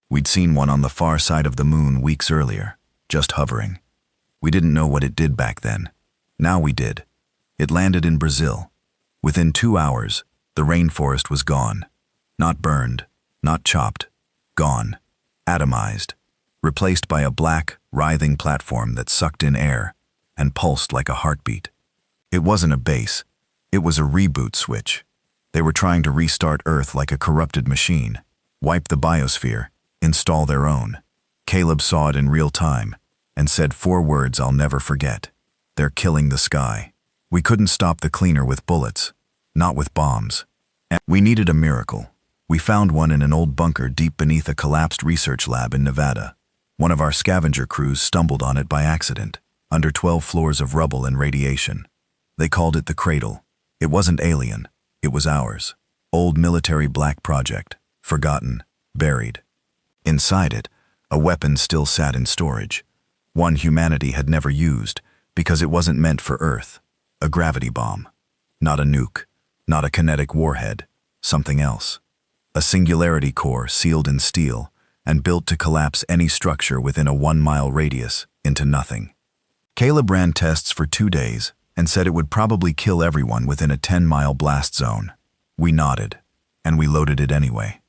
We'd seen one on the far side of the moon weeks earlier, just hovering. We didn't know what it did back then. Now we did. It landed in Brazil. Within 2 hours, the rainforest was gone. Not burned, not chopped. Gone. Atomized. Replaced by a black, writhing platform that sucked in air and pulsed like a heartbeat. It wasn't a base. It was a reboot switch. They were trying to restart Earth like a corrupted machine, wipe the biosphere, install their own. Caleb saw it in real time and said 4 words I'll never forget. They're killing the sky. We couldn't stop the cleaner with bullets, not with bombs. And we needed a miracle. We found one in an old bunker deep beneath a collapsed research lab in Nevada. One of our scavenger crews stumbled on it by accident, under 12 floors of rubble and radiation. They called it the Cradle. It wasn't alien. It was ours. Old military black project. Forgotten. Buried. Inside it, a weapon still sat in storage. One humanity had never used, because it wasn't meant for Earth. A gravity bomb. Not a nuke. Not a kinetic warhead. Something else. A singularity core sealed in steel and built to collapse any structure within a 1-mile radius into nothing. Caleb ran tests for 2 days and said it would probably kill everyone within a 10-mile blast zone. We nodded, and we loaded it anyway.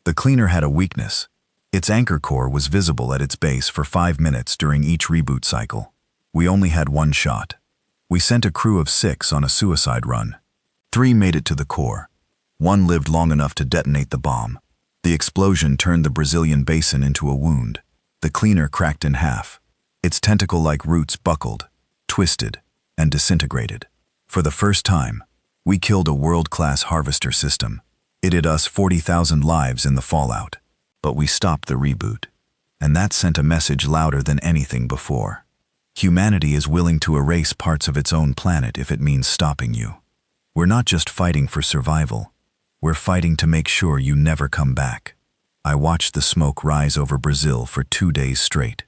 The cleaner had a weakness. Its anchor core was visible at its base for 5 minutes during each reboot cycle. We only had 1 shot. We sent a crew of 6 on a suicide run. 3 made it to the core. 1 lived long enough to detonate the bomb. The explosion turned the Brazilian basin into a wound. The cleaner cracked in half. Its tentacle-like roots buckled, twisted, and disintegrated. For the first time, we killed a world-class harvester system. It had us 40,000 lives in the fallout. But we stopped the reboot. And that sent a message louder than anything before. Humanity is willing to erase parts of its own planet if it means stopping you. We're not just fighting for survival. We're fighting to make sure you never come back. I watched the smoke rise over Brazil for 2 days straight.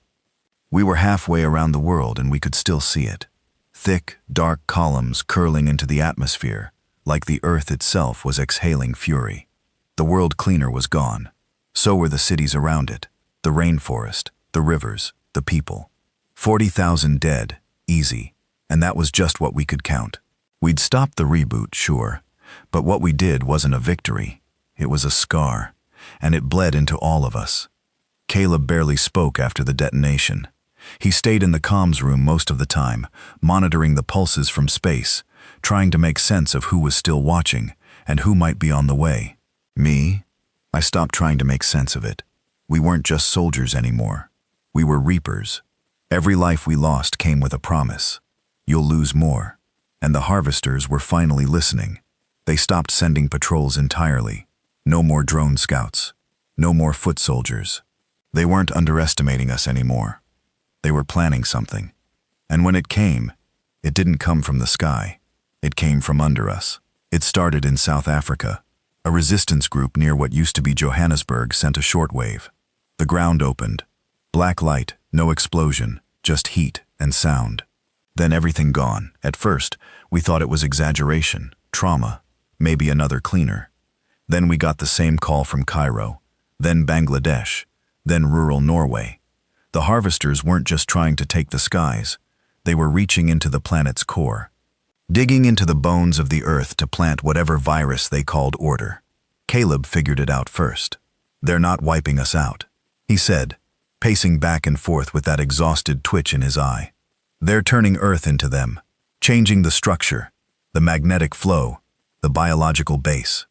We were halfway around the world and we could still see it. Thick, dark columns curling into the atmosphere, like the Earth itself was exhaling fury. The world cleaner was gone. So were the cities around it, the rainforest, the rivers, the people. 40,000 dead, easy, and that was just what we could count. We'd stopped the reboot, sure, but what we did wasn't a victory. It was a scar, and it bled into all of us. Caleb barely spoke after the detonation. He stayed in the comms room most of the time, monitoring the pulses from space, trying to make sense of who was still watching and who might be on the way. Me? I stopped trying to make sense of it. We weren't just soldiers anymore. We were reapers. Every life we lost came with a promise. You'll lose more. And the harvesters were finally listening. They stopped sending patrols entirely. No more drone scouts. No more foot soldiers. They weren't underestimating us anymore. They were planning something. And when it came, it didn't come from the sky. It came from under us. It started in South Africa. A resistance group near what used to be Johannesburg sent a shortwave. The ground opened. Black light, no explosion, just heat and sound. Then everything gone. At first, we thought it was exaggeration, trauma, maybe another cleaner. Then we got the same call from Cairo, then Bangladesh, then rural Norway. The harvesters weren't just trying to take the skies. They were reaching into the planet's core, digging into the bones of the earth to plant whatever virus they called order. Caleb figured it out first. They're not wiping us out, he said, pacing back and forth with that exhausted twitch in his eye. They're turning Earth into them, changing the structure, the magnetic flow, the biological base.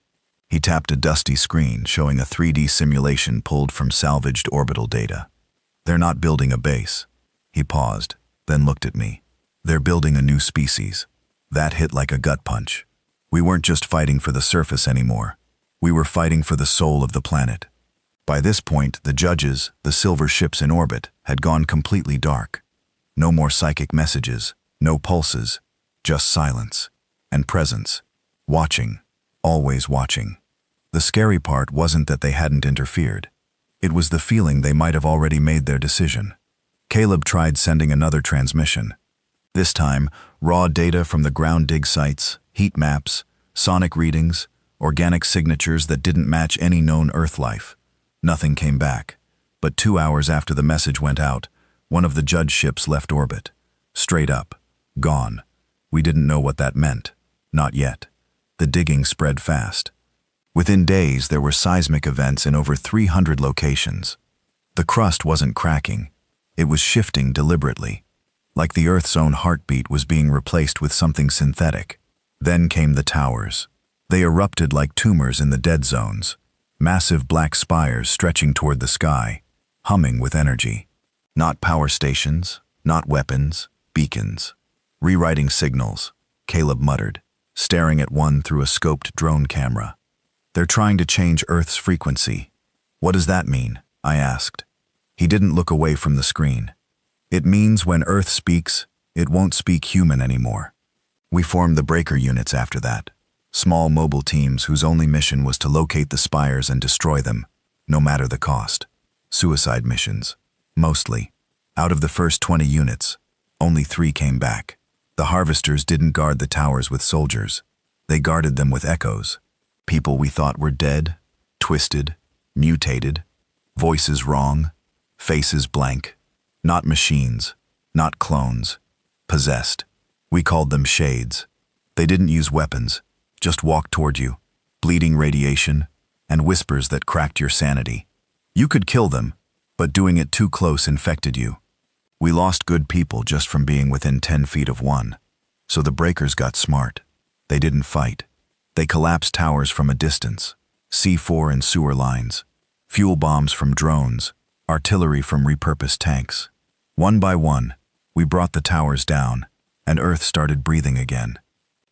He tapped a dusty screen showing a 3D simulation pulled from salvaged orbital data. They're not building a base. He paused, then looked at me. They're building a new species. That hit like a gut punch. We weren't just fighting for the surface anymore. We were fighting for the soul of the planet. By this point, the judges, the silver ships in orbit, had gone completely dark. No more psychic messages, no pulses, just silence and presence. Watching, always watching. The scary part wasn't that they hadn't interfered. It was the feeling they might have already made their decision. Caleb tried sending another transmission. This time, raw data from the ground dig sites, heat maps, sonic readings, organic signatures that didn't match any known Earth life. Nothing came back. But 2 hours after the message went out, one of the judge ships left orbit. Straight up. Gone. We didn't know what that meant. Not yet. The digging spread fast. Within days, there were seismic events in over 300 locations. The crust wasn't cracking. It was shifting deliberately. Like the Earth's own heartbeat was being replaced with something synthetic. Then came the towers. They erupted like tumors in the dead zones. Massive black spires stretching toward the sky, humming with energy. Not power stations, not weapons, beacons. Rewriting signals, Caleb muttered, staring at one through a scoped drone camera. They're trying to change Earth's frequency. What does that mean? I asked. He didn't look away from the screen. It means when Earth speaks, it won't speak human anymore. We formed the breaker units after that. Small mobile teams whose only mission was to locate the spires and destroy them, no matter the cost. Suicide missions, mostly. Out of the first 20 units, only 3 came back. The harvesters didn't guard the towers with soldiers. They guarded them with echoes. People we thought were dead, twisted, mutated, voices wrong, faces blank. Not machines, not clones. Possessed. We called them shades. They didn't use weapons. Just walked toward you, bleeding radiation, and whispers that cracked your sanity. You could kill them, but doing it too close infected you. We lost good people just from being within 10 feet of one. So the breakers got smart. They didn't fight. They collapsed towers from a distance, C4 and sewer lines, fuel bombs from drones, artillery from repurposed tanks. One by one, we brought the towers down, and Earth started breathing again.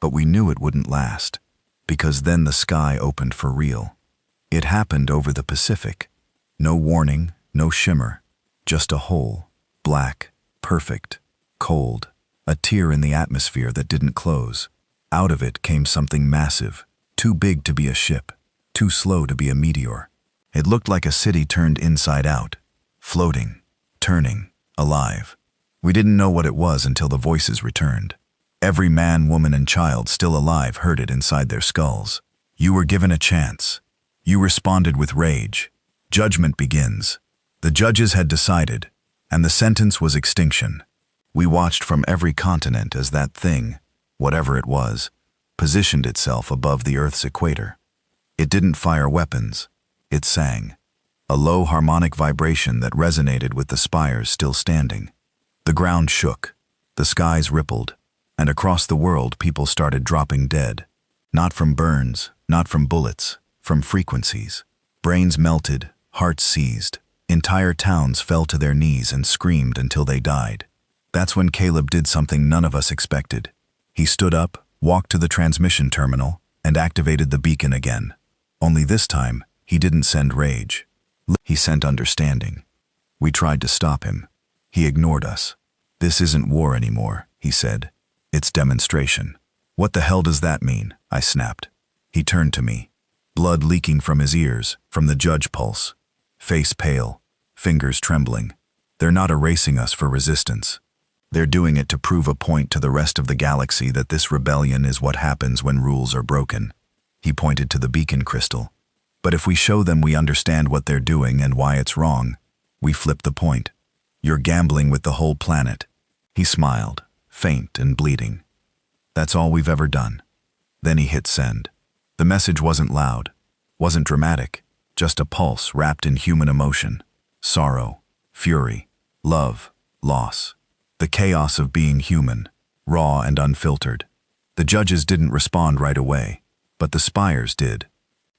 But we knew it wouldn't last, because then the sky opened for real. It happened over the Pacific. No warning, no shimmer, just a hole, black, perfect, cold, a tear in the atmosphere that didn't close. Out of it came something massive, too big to be a ship, too slow to be a meteor. It looked like a city turned inside out, floating, turning, alive. We didn't know what it was until the voices returned. Every man, woman, and child still alive heard it inside their skulls. You were given a chance. You responded with rage. Judgment begins. The judges had decided, and the sentence was extinction. We watched from every continent as that thing, whatever it was, positioned itself above the Earth's equator. It didn't fire weapons. It sang. A low harmonic vibration that resonated with the spires still standing. The ground shook. The skies rippled. And across the world, people started dropping dead. Not from burns, not from bullets, from frequencies. Brains melted, hearts seized. Entire towns fell to their knees and screamed until they died. That's when Caleb did something none of us expected. He stood up, walked to the transmission terminal, and activated the beacon again. Only this time, he didn't send rage. He sent understanding. We tried to stop him. He ignored us. "This isn't war anymore," he said. "It's demonstration." "What the hell does that mean?" I snapped. He turned to me. Blood leaking from his ears, from the judge pulse. Face pale, fingers trembling. "They're not erasing us for resistance. They're doing it to prove a point to the rest of the galaxy that this rebellion is what happens when rules are broken." He pointed to the beacon crystal. "But if we show them we understand what they're doing and why it's wrong, we flip the point. You're gambling with the whole planet." He smiled, faint and bleeding. "That's all we've ever done." Then he hit send. The message wasn't loud, wasn't dramatic, just a pulse wrapped in human emotion. Sorrow, fury, love, loss. The chaos of being human, raw and unfiltered. The judges didn't respond right away, but the spires did.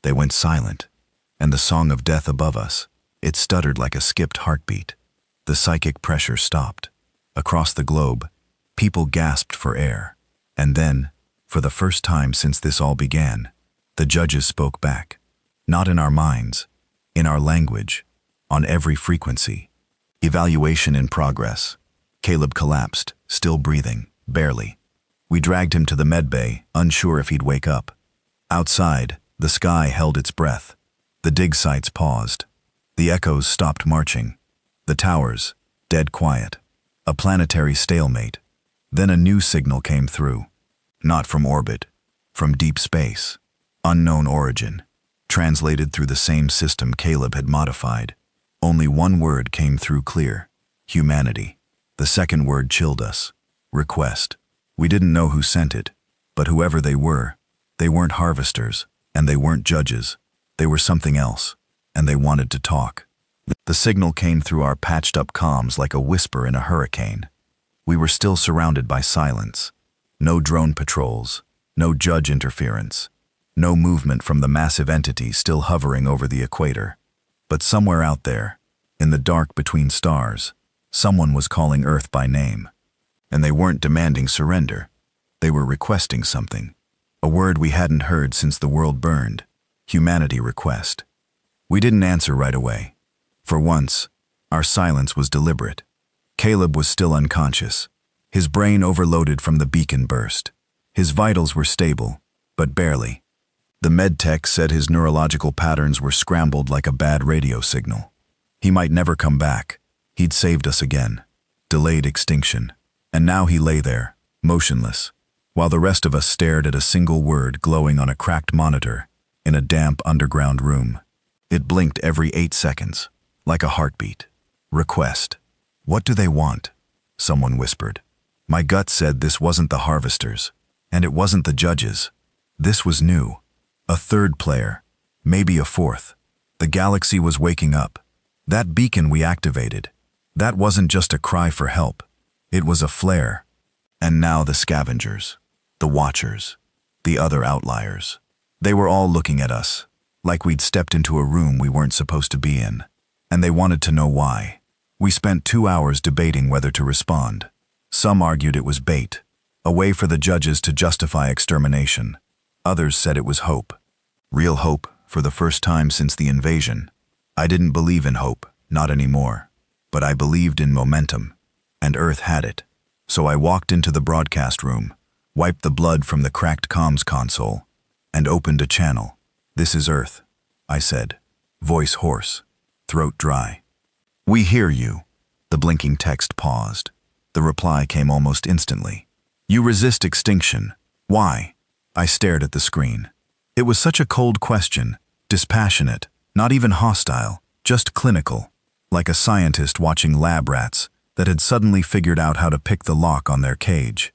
They went silent, and the song of death above us, it stuttered like a skipped heartbeat. The psychic pressure stopped. Across the globe, people gasped for air. And then, for the first time since this all began, the judges spoke back. Not in our minds, in our language, on every frequency. Evaluation in progress. Caleb collapsed, still breathing, barely. We dragged him to the medbay, unsure if he'd wake up. Outside, the sky held its breath. The dig sites paused. The echoes stopped marching. The towers, dead quiet. A planetary stalemate. Then a new signal came through. Not from orbit, from deep space. Unknown origin. Translated through the same system Caleb had modified. Only one word came through clear. Humanity. The second word chilled us. Request. We didn't know who sent it, but whoever they weren't harvesters, and they weren't judges. They were something else, and they wanted to talk. The signal came through our patched-up comms like a whisper in a hurricane. We were still surrounded by silence. No drone patrols, no judge interference, no movement from the massive entity still hovering over the equator. But somewhere out there, in the dark between stars, someone was calling Earth by name. And they weren't demanding surrender. They were requesting something. A word we hadn't heard since the world burned. Humanity request. We didn't answer right away. For once, our silence was deliberate. Caleb was still unconscious. His brain overloaded from the beacon burst. His vitals were stable, but barely. The medtech said his neurological patterns were scrambled like a bad radio signal. He might never come back. He'd saved us again. Delayed extinction. And now he lay there, motionless, while the rest of us stared at a single word glowing on a cracked monitor in a damp underground room. It blinked every 8 seconds, like a heartbeat. Request. "What do they want?" someone whispered. My gut said this wasn't the harvesters, and it wasn't the judges. This was new. A third player, maybe a fourth. The galaxy was waking up. That beacon we activated, that wasn't just a cry for help. It was a flare. And now the scavengers, the watchers, the other outliers. They were all looking at us, like we'd stepped into a room we weren't supposed to be in. And they wanted to know why. We spent 2 hours debating whether to respond. Some argued it was bait, a way for the judges to justify extermination. Others said it was hope. Real hope, for the first time since the invasion. I didn't believe in hope, not anymore. But I believed in momentum. And Earth had it. So I walked into the broadcast room, wiped the blood from the cracked comms console, and opened a channel. "This is Earth," I said, voice hoarse, throat dry. "We hear you." The blinking text paused. The reply came almost instantly. "You resist extinction. Why?" I stared at the screen. It was such a cold question, dispassionate, not even hostile, just clinical, like a scientist watching lab rats that had suddenly figured out how to pick the lock on their cage.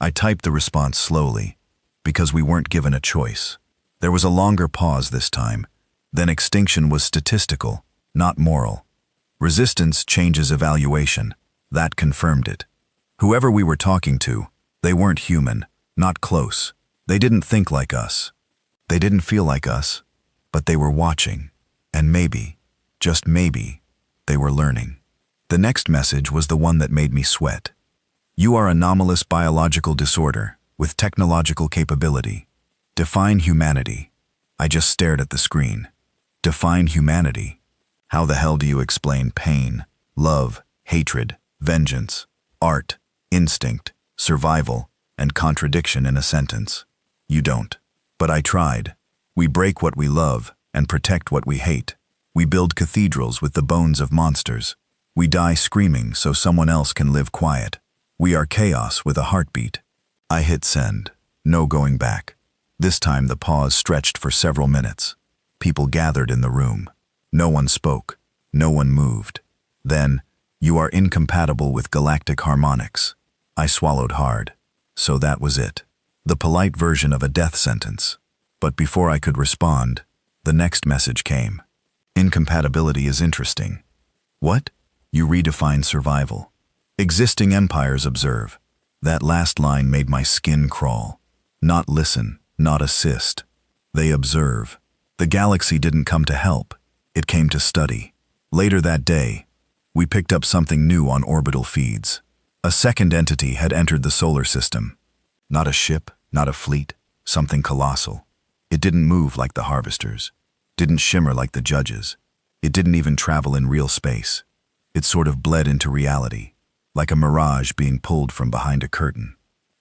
I typed the response slowly, because we weren't given a choice. There was a longer pause this time. Then extinction was statistical, not moral. Resistance changes evaluation. That confirmed it. Whoever we were talking to, they weren't human, not close. They didn't think like us. They didn't feel like us, but they were watching. And maybe, just maybe, They were learning. The next message was the one that made me sweat. You are anomalous biological disorder with technological capability. Define humanity. I just stared at the screen. Define humanity. How the hell do you explain pain, love, hatred, vengeance, art, instinct, survival, and contradiction in a sentence? You don't. But I tried. We break what we love and protect what we hate. We build cathedrals with the bones of monsters. We die screaming so someone else can live quiet. We are chaos with a heartbeat. I hit send. No going back. This time the pause stretched for several minutes. People gathered in the room. No one spoke. No one moved. Then, you are incompatible with galactic harmonics. I swallowed hard. So that was it. The polite version of a death sentence. But before I could respond, the next message came. Incompatibility is interesting. What? You redefine survival. Existing empires observe. That last line made my skin crawl. Not listen, not assist. They observe. The galaxy didn't come to help. It came to study. Later that day, we picked up something new on orbital feeds. A second entity had entered the solar system. Not a ship, not a fleet, something colossal. It didn't move like the harvesters. Didn't shimmer like the judges. It didn't even travel in real space. It sort of bled into reality, like a mirage being pulled from behind a curtain.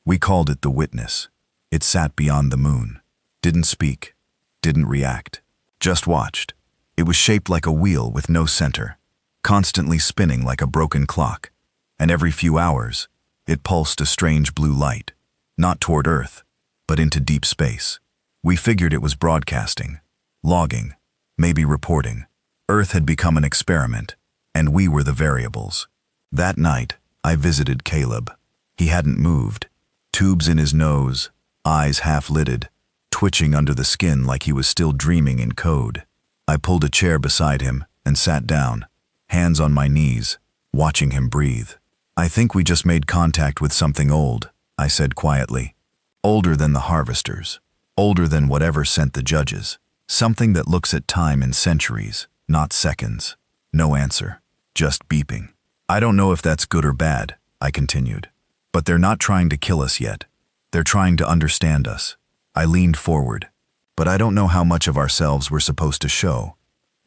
We called it the Witness. It sat beyond the moon. Didn't speak. Didn't react. Just watched. It was shaped like a wheel with no center, constantly spinning like a broken clock. And every few hours, it pulsed a strange blue light, not toward Earth, but into deep space. We figured it was broadcasting, logging, maybe reporting. Earth had become an experiment, and we were the variables. That night, I visited Caleb. He hadn't moved. Tubes in his nose, eyes half-lidded, twitching under the skin like he was still dreaming in code. I pulled a chair beside him and sat down, hands on my knees, watching him breathe. I think we just made contact with something old, I said quietly. Older than the harvesters. Older than whatever sent the judges. Something that looks at time in centuries, not seconds. No answer. Just beeping. I don't know if that's good or bad, I continued. But they're not trying to kill us yet. They're trying to understand us. I leaned forward. But I don't know how much of ourselves we're supposed to show.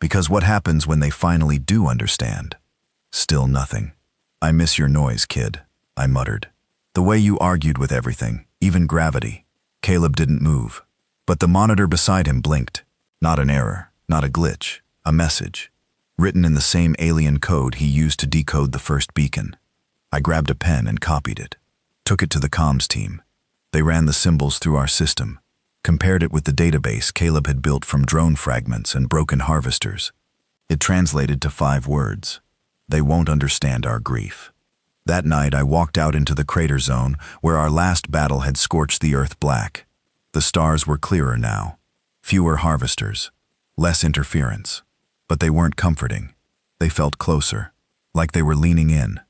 Because what happens when they finally do understand? Still nothing. I miss your noise, kid, I muttered. The way you argued with everything, even gravity. Caleb didn't move. But the monitor beside him blinked. Not an error, not a glitch, a message. Written in the same alien code he used to decode the first beacon. I grabbed a pen and copied it. Took it to the comms team. They ran the symbols through our system. Compared it with the database Caleb had built from drone fragments and broken harvesters. It translated to 5 words. They won't understand our grief. That night I walked out into the crater zone where our last battle had scorched the earth black. The stars were clearer now. Fewer harvesters. Less interference. But they weren't comforting. They felt closer. Like they were leaning in.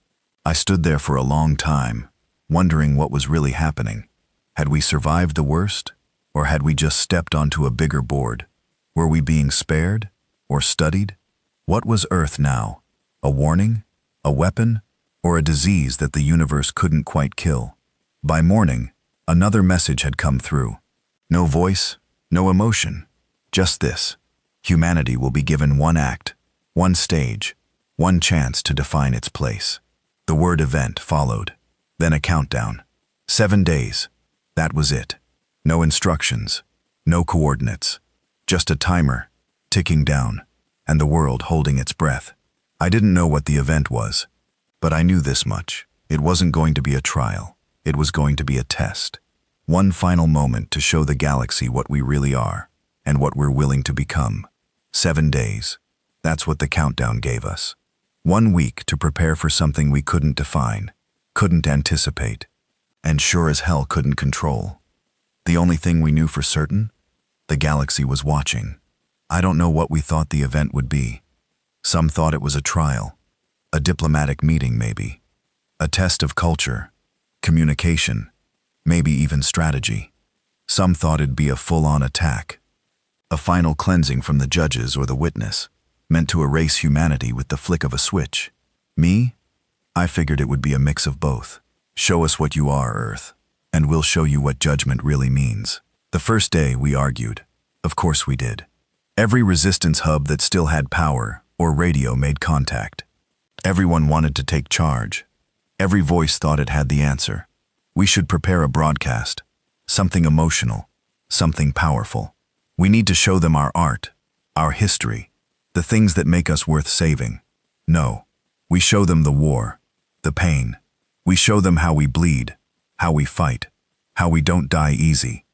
I stood there for a long time, wondering what was really happening. Had we survived the worst? Or had we just stepped onto a bigger board? Were we being spared? Or studied? What was Earth now? A warning? A weapon? Or a disease that the universe couldn't quite kill? By morning, another message had come through. No voice, no emotion. Just this. Humanity will be given one act, one stage, one chance to define its place. The word event followed. Then a countdown. 7 days. That was it. No instructions, no coordinates, just a timer, ticking down, and the world holding its breath. I didn't know what the event was, but I knew this much. It wasn't going to be a trial. It was going to be a test. One final moment to show the galaxy what we really are, and what we're willing to become. 7 days. That's what the countdown gave us. 1 week to prepare for something we couldn't define, couldn't anticipate, and sure as hell couldn't control. The only thing we knew for certain? The galaxy was watching. I don't know what we thought the event would be. Some thought it was a trial, a diplomatic meeting maybe, a test of culture, communication, maybe even strategy. Some thought it'd be a full-on attack, a final cleansing from the judges or the witness. meant to erase humanity with the flick of a switch. Me? I figured it would be a mix of both. Show us what you are, Earth, and we'll show you what judgment really means. The first day, we argued. Of course we did. Every resistance hub that still had power or radio made contact. Everyone wanted to take charge. Every voice thought it had the answer. We should prepare a broadcast. Something emotional. Something powerful. We need to show them our art, our history, the things that make us worth saving. No. We show them the war, the pain. We show them how we bleed, how we fight, how we don't die easy.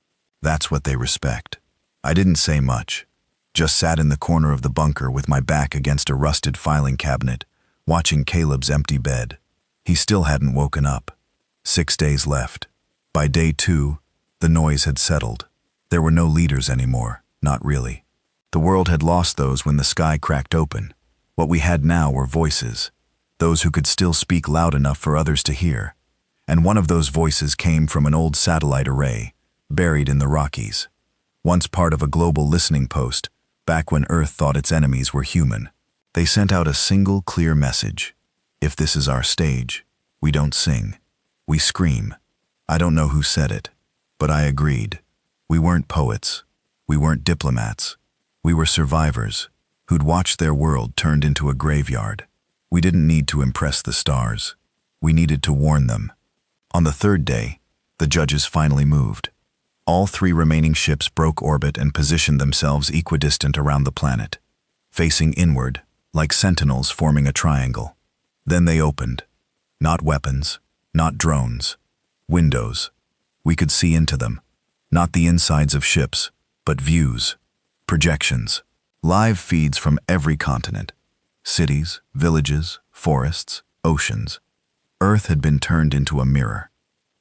That's what they respect. I didn't say much. Just sat in the corner of the bunker with my back against a rusted filing cabinet, watching Caleb's empty bed. He still hadn't woken up. 6 days left. By day 2, the noise had settled. There were no leaders anymore, not really. The world had lost those when the sky cracked open. What we had now were voices, those who could still speak loud enough for others to hear. And one of those voices came from an old satellite array, buried in the Rockies. Once part of a global listening post, back when Earth thought its enemies were human. They sent out a single clear message. If this is our stage, we don't sing. We scream. I don't know who said it, but I agreed. We weren't poets. We weren't diplomats. We were survivors who'd watched their world turned into a graveyard. We didn't need to impress the stars. We needed to warn them. On the third day, the judges finally moved. All 3 remaining ships broke orbit and positioned themselves equidistant around the planet, facing inward, like sentinels forming a triangle. Then they opened. Not weapons, not drones. Windows. We could see into them. Not the insides of ships, but views. Projections. Live feeds from every continent. Cities, villages, forests, oceans. Earth had been turned into a mirror.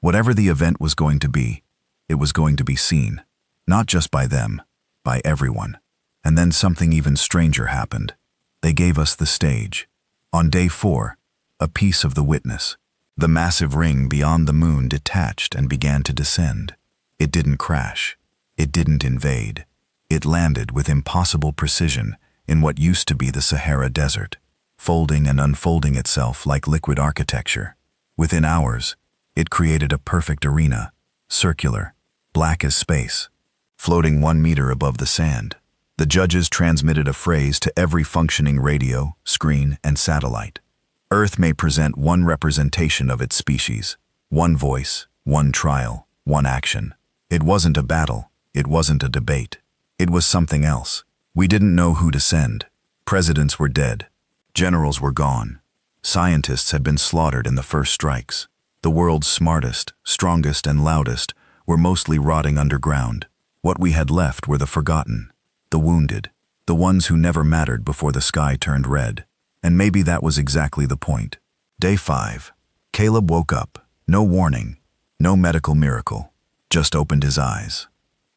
Whatever the event was going to be, it was going to be seen. Not just by them, by everyone. And then something even stranger happened. They gave us the stage. On day 4, a piece of the witness. The massive ring beyond the moon detached and began to descend. It didn't crash. It didn't invade. It landed with impossible precision in what used to be the Sahara Desert, folding and unfolding itself like liquid architecture. Within hours, it created a perfect arena, circular, black as space, floating 1 meter above the sand. The judges transmitted a phrase to every functioning radio, screen, and satellite. Earth may present one representation of its species, one voice, one trial, one action. It wasn't a battle. It wasn't a debate. It was something else. We didn't know who to send. Presidents were dead. Generals were gone. Scientists had been slaughtered in the first strikes. The world's smartest, strongest, and loudest were mostly rotting underground. What we had left were the forgotten, the wounded, the ones who never mattered before the sky turned red. And maybe that was exactly the point. Day 5. Caleb woke up. No warning. No medical miracle. Just opened his eyes.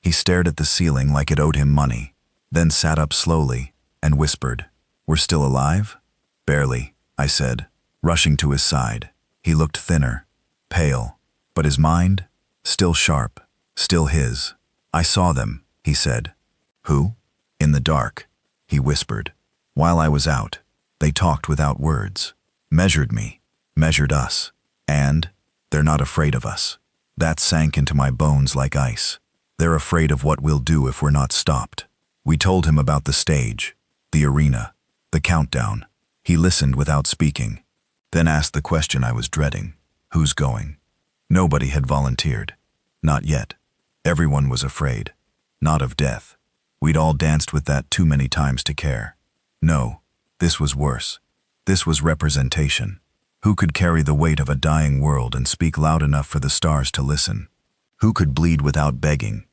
He stared at the ceiling like it owed him money, then sat up slowly and whispered, "We're still alive?" "Barely," I said, rushing to his side. He looked thinner, pale, but his mind, still sharp, still his. "I saw them," he said. "Who?" "In the dark," he whispered. "While I was out, they talked without words, measured me, measured us, and they're not afraid of us." That sank into my bones like ice. They're afraid of what we'll do if we're not stopped. We told him about the stage, the arena, the countdown. He listened without speaking, then asked the question I was dreading. Who's going? Nobody had volunteered. Not yet. Everyone was afraid. Not of death. We'd all danced with that too many times to care. No, this was worse. This was representation. Who could carry the weight of a dying world and speak loud enough for the stars to listen? Who could bleed without begging?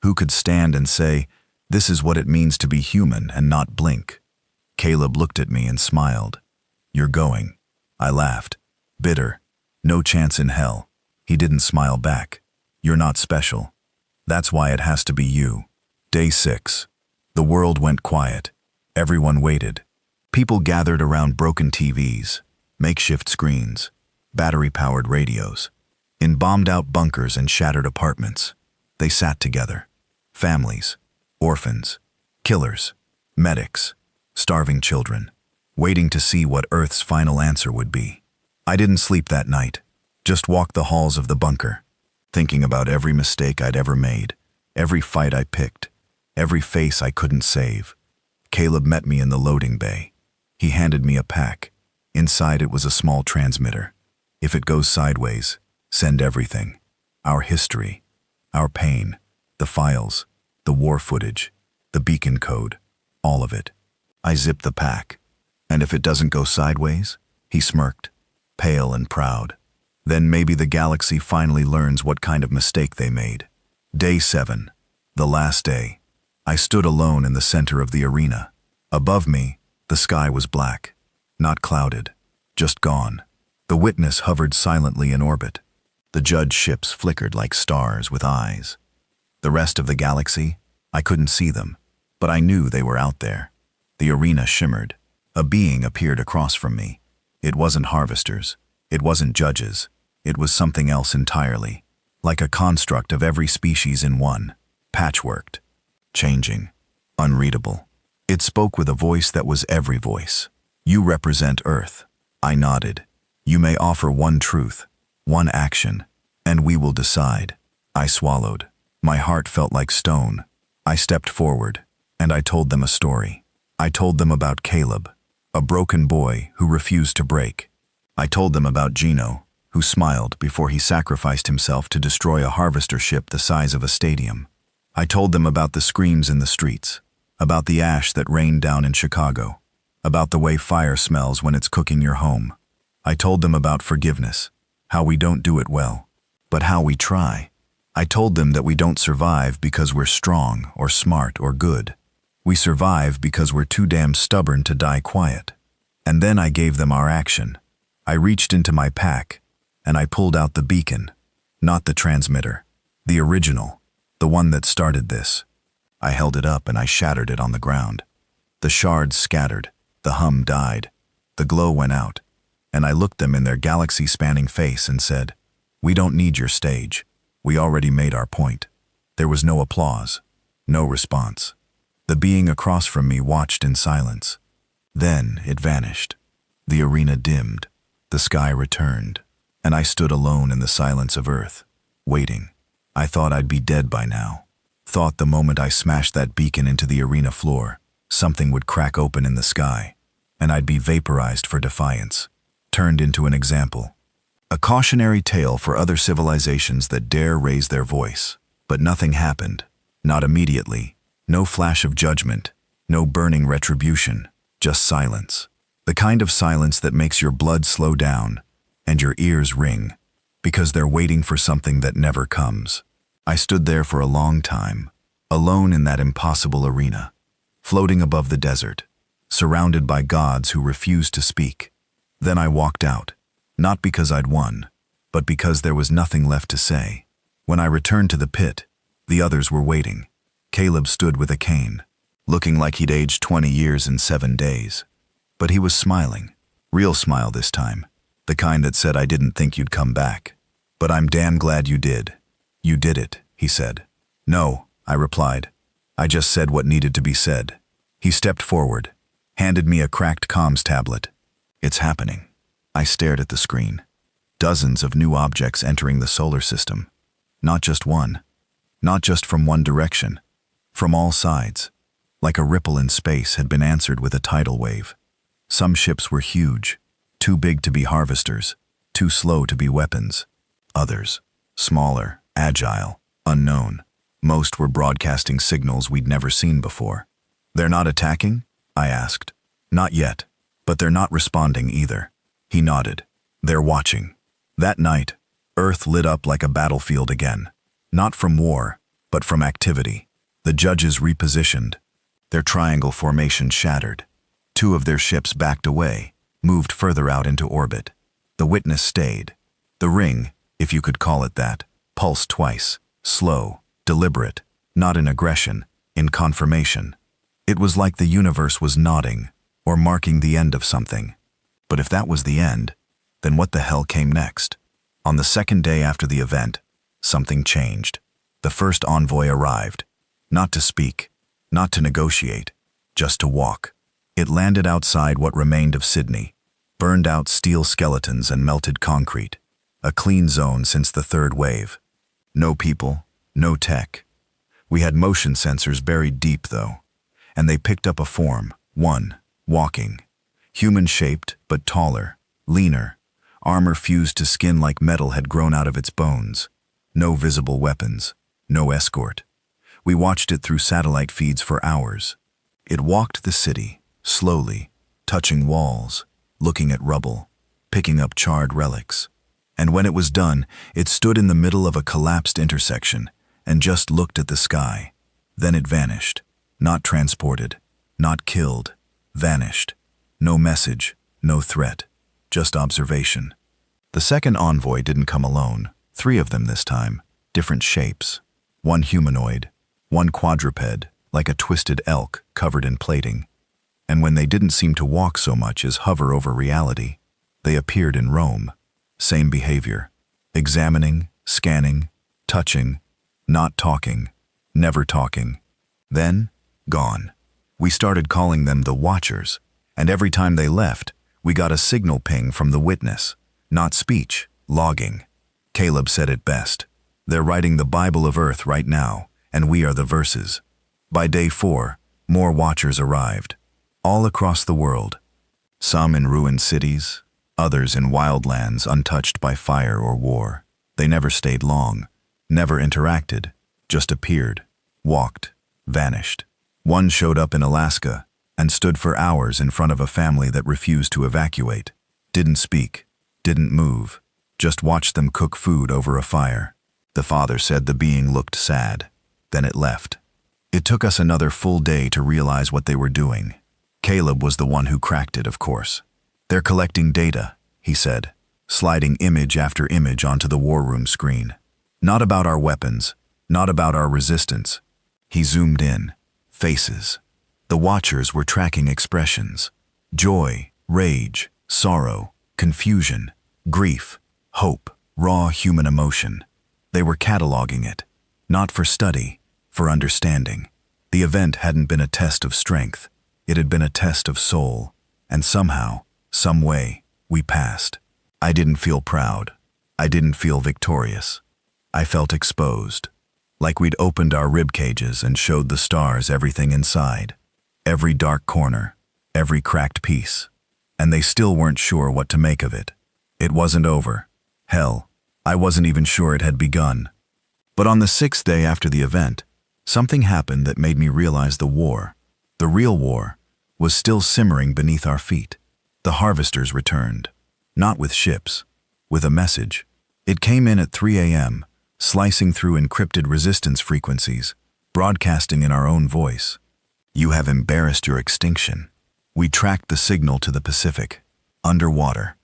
Who could stand and say, "This is what it means to be human," and not blink? Caleb looked at me and smiled. "You're going." I laughed. Bitter. No chance in hell. He didn't smile back. "You're not special. That's why it has to be you." Day 6. The world went quiet. Everyone waited. People gathered around broken TVs, makeshift screens, battery-powered radios. In bombed-out bunkers and shattered apartments, they sat together. Families, orphans, killers, medics, starving children, waiting to see what Earth's final answer would be. I didn't sleep that night, just walked the halls of the bunker, thinking about every mistake I'd ever made, every fight I picked, every face I couldn't save. Caleb met me in the loading bay. He handed me a pack. Inside it was a small transmitter. If it goes sideways, send everything. Our history, our pain, the files, the war footage, the beacon code, all of it. I zipped the pack. And if it doesn't go sideways? He smirked, pale and proud. Then maybe the galaxy finally learns what kind of mistake they made. Day 7, the last day. I stood alone in the center of the arena. Above me, the sky was black, not clouded, just gone. The witness hovered silently in orbit. The judge ships flickered like stars with eyes. The rest of the galaxy, I couldn't see them, but I knew they were out there. The arena shimmered. A being appeared across from me. It wasn't harvesters. It wasn't judges. It was something else entirely, like a construct of every species in one, patchworked, changing, unreadable. It spoke with a voice that was every voice. You represent Earth. I nodded. You may offer one truth, one action, and we will decide. I swallowed. My heart felt like stone. I stepped forward, and I told them a story. I told them about Caleb, a broken boy who refused to break. I told them about Gino, who smiled before he sacrificed himself to destroy a harvester ship the size of a stadium. I told them about the screams in the streets, about the ash that rained down in Chicago, about the way fire smells when it's cooking your home. I told them about forgiveness, how we don't do it well, but how we try. I told them that we don't survive because we're strong or smart or good. We survive because we're too damn stubborn to die quiet. And then I gave them our action. I reached into my pack, and I pulled out the beacon, not the transmitter, the original, the one that started this. I held it up and I shattered it on the ground. The shards scattered, the hum died, the glow went out, and I looked them in their galaxy-spanning face and said, "We don't need your stage. We already made our point." There was no applause, no response. The being across from me watched in silence. Then it vanished. The arena dimmed, the sky returned, and I stood alone in the silence of Earth, waiting. I thought I'd be dead by now. Thought the moment I smashed that beacon into the arena floor, something would crack open in the sky, and I'd be vaporized for defiance, turned into an example. A cautionary tale for other civilizations that dare raise their voice. But nothing happened, not immediately. No flash of judgment, no burning retribution, just silence. The kind of silence that makes your blood slow down and your ears ring, because they're waiting for something that never comes. I stood there for a long time, alone in that impossible arena, floating above the desert, surrounded by gods who refused to speak. Then I walked out, not because I'd won, but because there was nothing left to say. When I returned to the pit, the others were waiting. Caleb stood with a cane, looking like he'd aged 20 years in 7 days. But he was smiling, real smile this time, the kind that said, "I didn't think you'd come back. But I'm damn glad you did. You did it," he said. "No," I replied. "I just said what needed to be said." He stepped forward, handed me a cracked comms tablet. "It's happening." I stared at the screen. Dozens of new objects entering the solar system. Not just one. Not just from one direction. From all sides. Like a ripple in space had been answered with a tidal wave. Some ships were huge, too big to be harvesters, too slow to be weapons. Others, smaller, agile, unknown. Most were broadcasting signals we'd never seen before. "They're not attacking?" I asked. "Not yet, but they're not responding either." He nodded. "They're watching." That night, Earth lit up like a battlefield again. Not from war, but from activity. The judges repositioned. Their triangle formation shattered. 2 of their ships backed away, moved further out into orbit. The witness stayed. The ring, if you could call it that, pulsed twice, slow, deliberate, not in aggression, in confirmation. It was like the universe was nodding, or marking the end of something. But if that was the end, then what the hell came next? On the second day after the event, something changed. The first envoy arrived. Not to speak, not to negotiate, just to walk. It landed outside what remained of Sydney, burned out steel skeletons and melted concrete. A clean zone since the third wave. No people, no tech. We had motion sensors buried deep, though, and they picked up a form, one, walking. Human-shaped, but taller, leaner. Armor fused to skin like metal had grown out of its bones. No visible weapons, no escort. We watched it through satellite feeds for hours. It walked the city, slowly, touching walls, looking at rubble, picking up charred relics. And when it was done, it stood in the middle of a collapsed intersection and just looked at the sky. Then it vanished. Not transported, not killed, vanished. No message, no threat, just observation. The second envoy didn't come alone. 3 of them this time, different shapes. One humanoid, one quadruped, like a twisted elk covered in plating. And when they didn't seem to walk so much as hover over reality, they appeared in Rome. Same behavior. Examining, scanning, touching, not talking, never talking. Then, gone. We started calling them the Watchers, and every time they left, we got a signal ping from the witness. Not speech, logging. Caleb said it best. They're writing the Bible of Earth right now, and we are the verses. By day 4, more Watchers arrived. All across the world. Some in ruined cities, others in wildlands untouched by fire or war. They never stayed long, never interacted, just appeared, walked, vanished. One showed up in Alaska and stood for hours in front of a family that refused to evacuate. Didn't speak, didn't move, just watched them cook food over a fire. The father said the being looked sad. Then it left. It took us another full day to realize what they were doing. Caleb was the one who cracked it, of course. They're collecting data, he said, sliding image after image onto the war room screen. Not about our weapons, not about our resistance. He zoomed in. Faces. The Watchers were tracking expressions. Joy, rage, sorrow, confusion, grief, hope, raw human emotion. They were cataloging it. Not for study, for understanding. The event hadn't been a test of strength. It had been a test of soul. And somehow, some way, we passed. I didn't feel proud. I didn't feel victorious. I felt exposed. Like we'd opened our rib cages and showed the stars everything inside. Every dark corner, every cracked piece. And they still weren't sure what to make of it. It wasn't over. Hell, I wasn't even sure it had begun. But on the 6th day after the event, something happened that made me realize the war, the real war, was still simmering beneath our feet. The harvesters returned. Not with ships, with a message. It came in at 3 a.m., slicing through encrypted resistance frequencies, broadcasting in our own voice. You have embarrassed your extinction. We tracked the signal to the Pacific, underwater,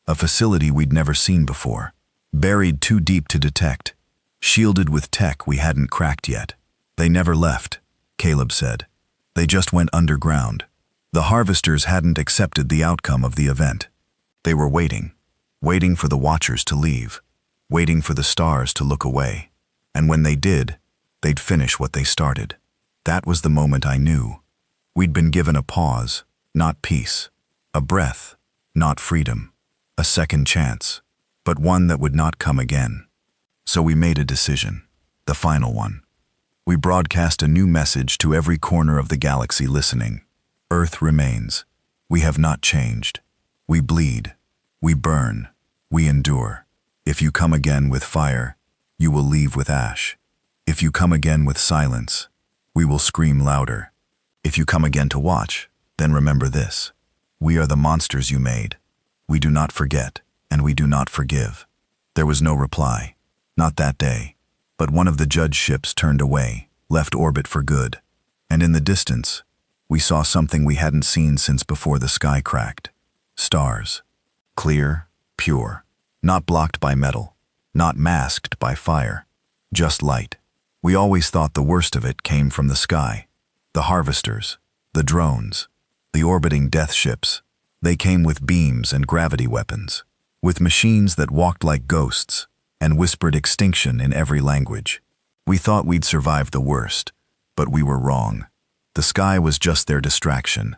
a facility we'd never seen before, buried too deep to detect, shielded with tech we hadn't cracked yet. They never left, Caleb said. They just went underground. The harvesters hadn't accepted the outcome of the event. They were waiting for the Watchers to leave, waiting for the stars to look away. And when they did, they'd finish what they started. That was the moment I knew. We'd been given a pause, not peace, a breath, not freedom, a second chance, but one that would not come again. So we made a decision, the final one. We broadcast a new message to every corner of the galaxy listening. Earth remains. We have not changed. We bleed. We burn. We endure. If you come again with fire, you will leave with ash. If you come again with silence, we will scream louder. If you come again to watch, then remember this. We are the monsters you made. We do not forget, and we do not forgive. There was no reply. Not that day. But one of the judge ships turned away, left orbit for good. And in the distance, we saw something we hadn't seen since before the sky cracked. Stars. Clear, pure. Not blocked by metal. Not masked by fire. Just light. We always thought the worst of it came from the sky. The harvesters. The drones. The orbiting death ships. They came with beams and gravity weapons. With machines that walked like ghosts and whispered extinction in every language. We thought we'd survived the worst, but we were wrong. The sky was just their distraction.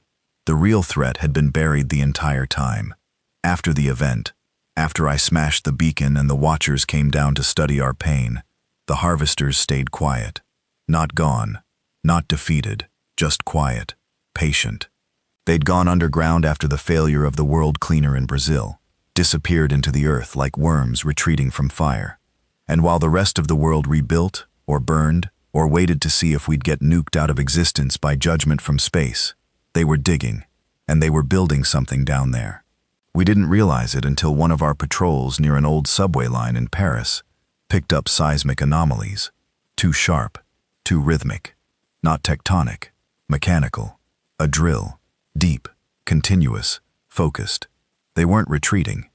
The real threat had been buried the entire time. After the event, after I smashed the beacon and the Watchers came down to study our pain, the harvesters stayed quiet. Not gone, not defeated, just quiet, patient. They'd gone underground after the failure of the world cleaner in Brazil, disappeared into the earth like worms retreating from fire. And while the rest of the world rebuilt, or burned, or waited to see if we'd get nuked out of existence by judgment from space, they were digging, and they were building something down there. We didn't realize it until one of our patrols near an old subway line in Paris picked up seismic anomalies. Too sharp, too rhythmic. Not tectonic, mechanical. A drill, deep, continuous, focused. They weren't retreating.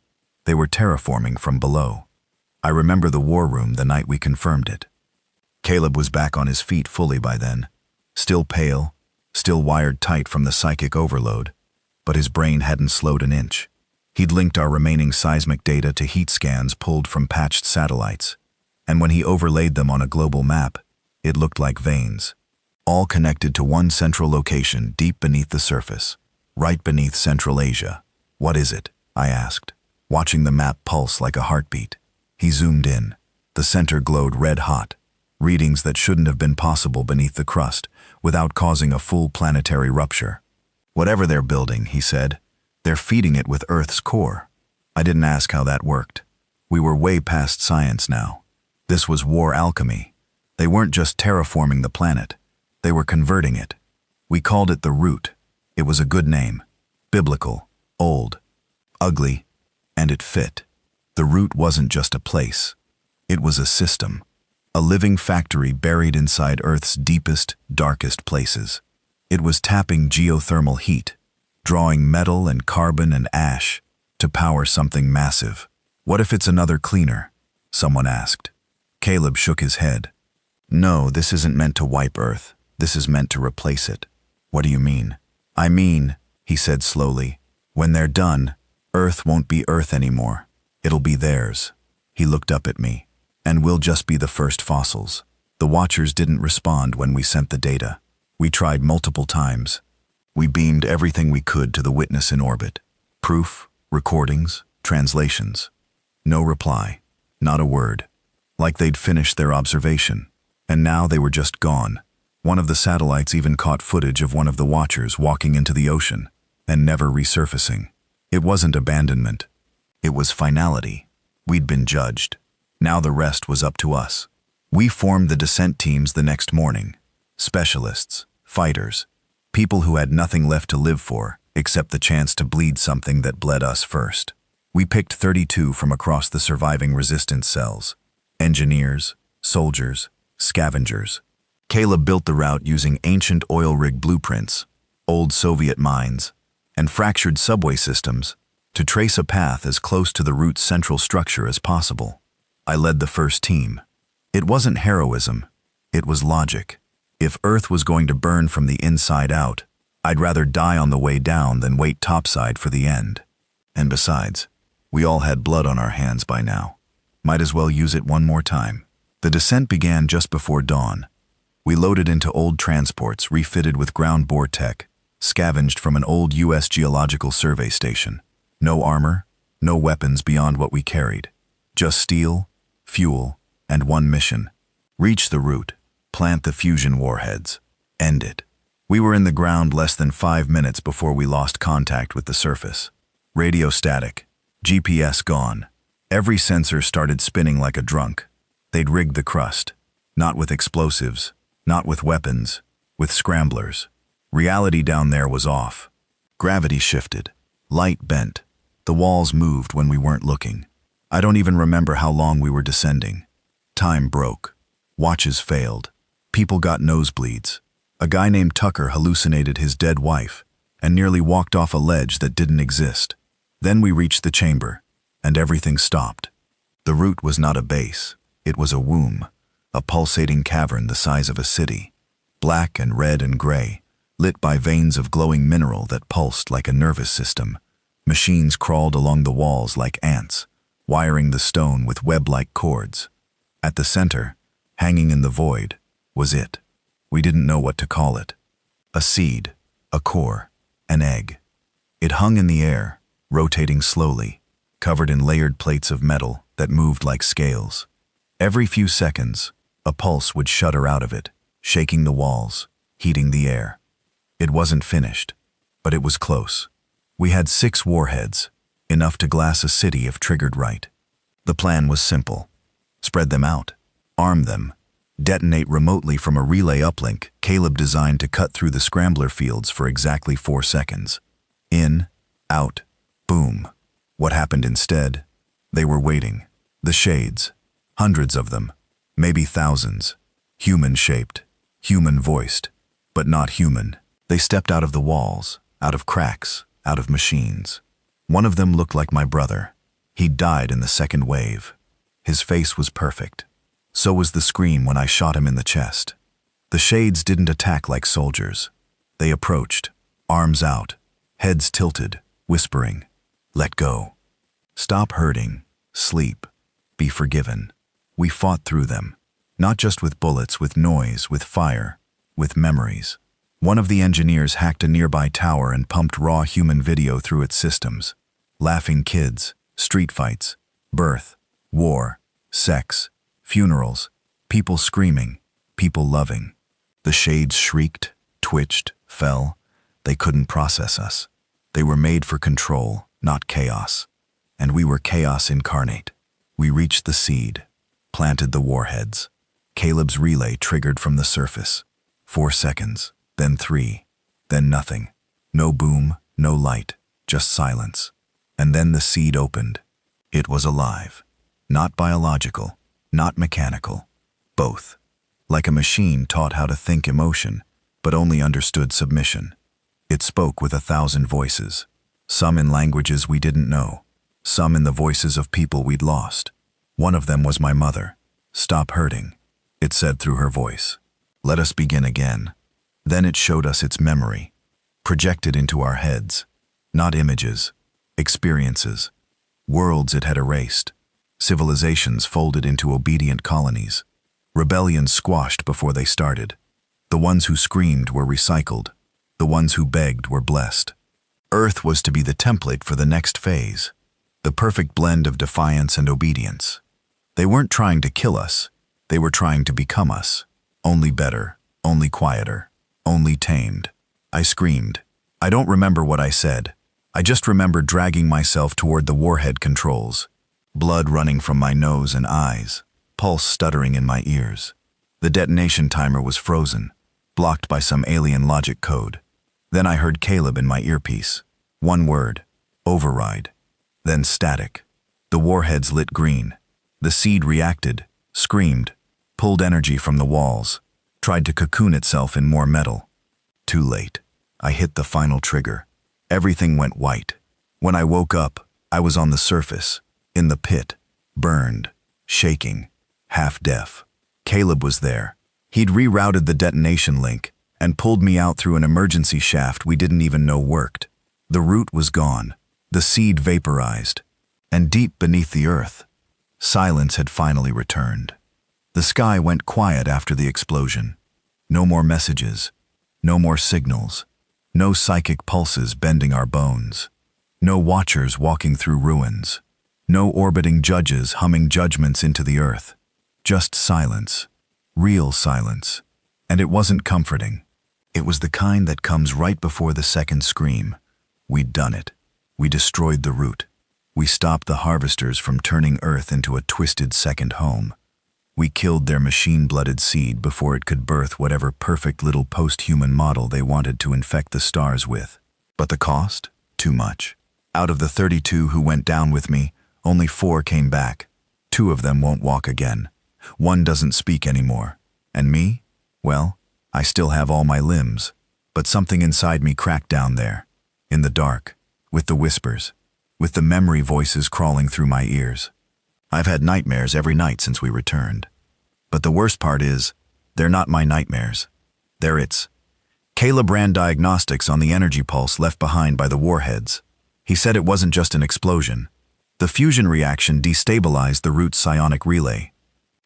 They were terraforming from below. I remember the war room the night we confirmed it. Caleb was back on his feet fully by then, still pale, still wired tight from the psychic overload, but his brain hadn't slowed an inch. He'd linked our remaining seismic data to heat scans pulled from patched satellites, and when he overlaid them on a global map, it looked like veins, all connected to one central location deep beneath the surface, right beneath Central Asia. "What is it?" I asked, watching the map pulse like a heartbeat. He zoomed in. The center glowed red-hot, readings that shouldn't have been possible beneath the crust, without causing a full planetary rupture. "Whatever they're building," he said, "they're feeding it with Earth's core." I didn't ask how that worked. We were way past science now. This was war alchemy. They weren't just terraforming the planet. They were converting it. We called it the Root. It was a good name. Biblical, old, ugly, and it fit. The Root wasn't just a place. It was a system. A living factory buried inside Earth's deepest, darkest places. It was tapping geothermal heat, drawing metal and carbon and ash to power something massive. "What if it's another cleaner?" someone asked. Caleb shook his head. "No, this isn't meant to wipe Earth. This is meant to replace it." "What do you mean?" "I mean," he said slowly, "when they're done, Earth won't be Earth anymore. It'll be theirs." He looked up at me. "And we'll just be the first fossils." The Watchers didn't respond when we sent the data. We tried multiple times. We beamed everything we could to the witness in orbit. Proof, recordings, translations. No reply. Not a word. Like they'd finished their observation. And now they were just gone. One of the satellites even caught footage of one of the Watchers walking into the ocean and never resurfacing. It wasn't abandonment. It was finality. We'd been judged. Now the rest was up to us. We formed the descent teams the next morning. Specialists, fighters, people who had nothing left to live for except the chance to bleed something that bled us first. We picked 32 from across the surviving resistance cells. Engineers, soldiers, scavengers. Caleb built the route using ancient oil rig blueprints, old Soviet mines, and fractured subway systems to trace a path as close to the Root's central structure as possible. I led the first team. It wasn't heroism, it was logic. If Earth was going to burn from the inside out, I'd rather die on the way down than wait topside for the end. And besides, we all had blood on our hands by now. Might as well use it one more time. The descent began just before dawn. We loaded into old transports refitted with ground bore tech, scavenged from an old U.S. Geological Survey station. No armor, no weapons beyond what we carried. Just steel, fuel, and one mission. Reach the Root, plant the fusion warheads, end it. We were in the ground less than 5 minutes before we lost contact with the surface. Radio static, GPS gone. Every sensor started spinning like a drunk. They'd rigged the crust. Not with explosives, not with weapons, with scramblers. Reality down there was off. Gravity shifted. Light bent. The walls moved when we weren't looking. I don't even remember how long we were descending. Time broke. Watches failed. People got nosebleeds. A guy named Tucker hallucinated his dead wife and nearly walked off a ledge that didn't exist. Then we reached the chamber, and everything stopped. The Root was not a base. It was a womb, a pulsating cavern the size of a city, black and red and gray, lit by veins of glowing mineral that pulsed like a nervous system. Machines crawled along the walls like ants, wiring the stone with web-like cords. At the center, hanging in the void, was it. We didn't know what to call it. A seed, a core, An egg. It hung in the air, rotating slowly, covered in layered plates of metal that moved like scales. Every few seconds, a pulse would shudder out of it, shaking the walls, heating the air. It wasn't finished, but it was close. We had 6 warheads, enough to glass a city if triggered right. The plan was simple. Spread them out, arm them, detonate remotely from a relay uplink Caleb designed to cut through the scrambler fields for exactly 4 seconds. In, out, boom. What happened instead? They were waiting. The shades. Hundreds of them. Maybe thousands. Human-shaped. Human-voiced. But not human. They stepped out of the walls, out of cracks, out of machines. One of them looked like my brother. He'd died in the second wave. His face was perfect. So was the scream when I shot him in the chest. The shades didn't attack like soldiers. They approached, arms out, heads tilted, whispering, "Let go. Stop hurting. Sleep. Be forgiven." We fought through them, not just with bullets, with noise, with fire, with memories. One of the engineers hacked a nearby tower and pumped raw human video through its systems. Laughing kids, street fights, birth, war, sex, funerals, people screaming, people loving. The shades shrieked, twitched, fell. They couldn't process us. They were made for control, not chaos. And we were chaos incarnate. We reached the seed, planted the warheads. Caleb's relay triggered from the surface. 4 seconds, then 3, then nothing. No boom, no light, just silence. And then the seed opened. It was alive. Not biological, not mechanical. Both. Like a machine taught how to think emotion, but only understood submission. It spoke with 1,000 voices. Some in languages we didn't know. Some in the voices of people we'd lost. One of them was my mother. "Stop hurting," it said through her voice. "Let us begin again." Then it showed us its memory, projected into our heads. Not images, experiences. Worlds it had erased. Civilizations folded into obedient colonies. Rebellions squashed before they started. The ones who screamed were recycled. The ones who begged were blessed. Earth was to be the template for the next phase. The perfect blend of defiance and obedience. They weren't trying to kill us. They were trying to become us. Only better, only quieter, only tamed. I screamed. I don't remember what I said. I just remember dragging myself toward the warhead controls. Blood running from my nose and eyes. Pulse stuttering in my ears. The detonation timer was frozen, blocked by some alien logic code. Then I heard Caleb in my earpiece. One word. Override. Then static. The warheads lit green. The seed reacted, screamed, pulled energy from the walls, tried to cocoon itself in more metal. Too late. I hit the final trigger. Everything went white. When I woke up, I was on the surface, in the pit, burned, shaking, half deaf. Caleb was there. He'd rerouted the detonation link and pulled me out through an emergency shaft we didn't even know worked. The root was gone. The seed vaporized. And deep beneath the earth, silence had finally returned. The sky went quiet after the explosion. No more messages. No more signals. No psychic pulses bending our bones. No watchers walking through ruins. No orbiting judges humming judgments into the earth. Just silence. Real silence. And it wasn't comforting. It was the kind that comes right before the second scream. We'd done it. We destroyed the root. We stopped the harvesters from turning Earth into a twisted second home. We killed their machine-blooded seed before it could birth whatever perfect little post-human model they wanted to infect the stars with. But the cost? Too much. Out of the 32 who went down with me, only 4 came back. 2 of them won't walk again. 1 doesn't speak anymore. And me? Well, I still have all my limbs, but something inside me cracked down there, in the dark, with the whispers, with the memory voices crawling through my ears. I've had nightmares every night since we returned. But the worst part is, they're not my nightmares. They're its. Caleb ran diagnostics on the energy pulse left behind by the warheads. He said it wasn't just an explosion. The fusion reaction destabilized the root's psionic relay,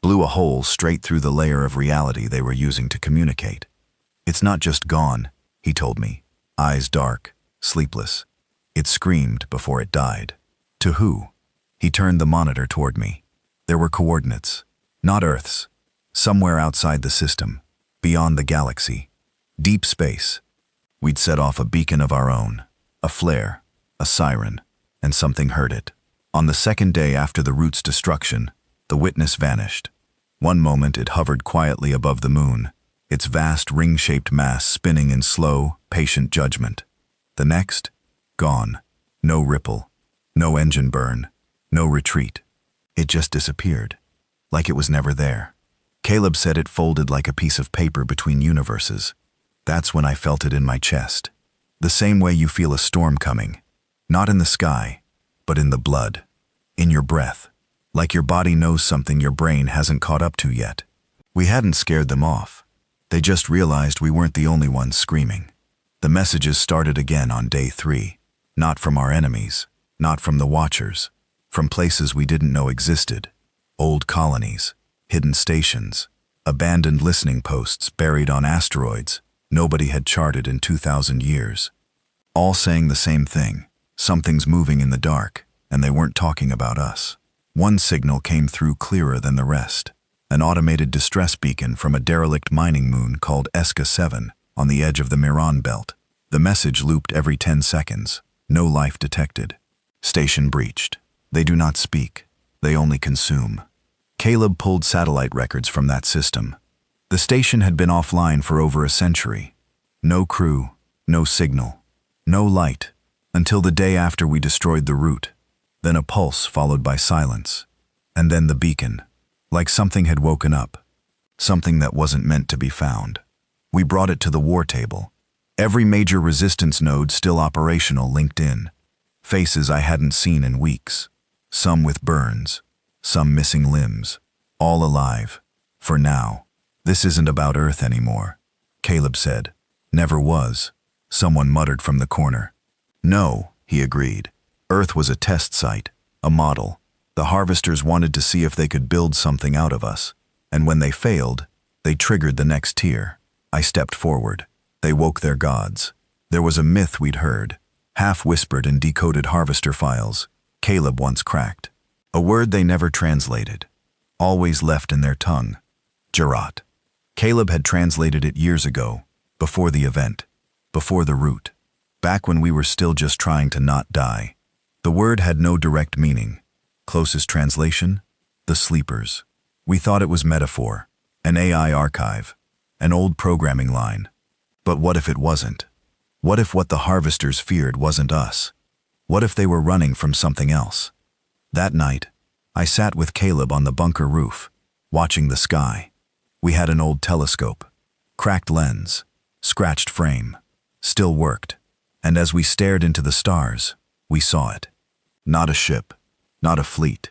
blew a hole straight through the layer of reality they were using to communicate. It's not just gone, he told me, eyes dark, sleepless. It screamed before it died. To who? He turned the monitor toward me. There were coordinates. Not Earth's. Somewhere outside the system. Beyond the galaxy. Deep space. We'd set off a beacon of our own. A flare. A siren. And something heard it. On the second day after the route's destruction, the witness vanished. One moment it hovered quietly above the moon, its vast ring-shaped mass spinning in slow, patient judgment. The next? Gone. No ripple. No engine burn. No retreat. It just disappeared. Like it was never there. Caleb said it folded like a piece of paper between universes. That's when I felt it in my chest. The same way you feel a storm coming. Not in the sky, but in the blood. In your breath. Like your body knows something your brain hasn't caught up to yet. We hadn't scared them off. They just realized we weren't the only ones screaming. The messages started again on day 3. Not from our enemies. Not from the Watchers. From places we didn't know existed. Old colonies. Hidden stations. Abandoned listening posts buried on asteroids nobody had charted in 2,000 years. All saying the same thing. Something's moving in the dark, and they weren't talking about us. One signal came through clearer than the rest. An automated distress beacon from a derelict mining moon called Esca 7 on the edge of the Miran belt. The message looped every 10 seconds. No life detected. Station breached. They do not speak. They only consume. Caleb pulled satellite records from that system. The station had been offline for over a century. No crew, no signal, no light, until the day after we destroyed the route. Then a pulse followed by silence. And then the beacon. Like something had woken up. Something that wasn't meant to be found. We brought it to the war table. Every major resistance node still operational linked in. Faces I hadn't seen in weeks. Some with burns. Some missing limbs. All alive. For now. This isn't about Earth anymore. Caleb said. Never was. Someone muttered from the corner. No, he agreed. Earth was a test site, a model. The harvesters wanted to see if they could build something out of us. And when they failed, they triggered the next tier. I stepped forward. They woke their gods. There was a myth we'd heard, half-whispered in decoded harvester files, Caleb once cracked. A word they never translated. Always left in their tongue. Jarat. Caleb had translated it years ago, before the event, before the route, back when we were still just trying to not die. The word had no direct meaning. Closest translation? The sleepers. We thought it was metaphor, an AI archive, an old programming line. But what if it wasn't? What if what the harvesters feared wasn't us? What if they were running from something else? That night, I sat with Caleb on the bunker roof, watching the sky. We had an old telescope, cracked lens, scratched frame, still worked. And as we stared into the stars, we saw it. Not a ship, not a fleet.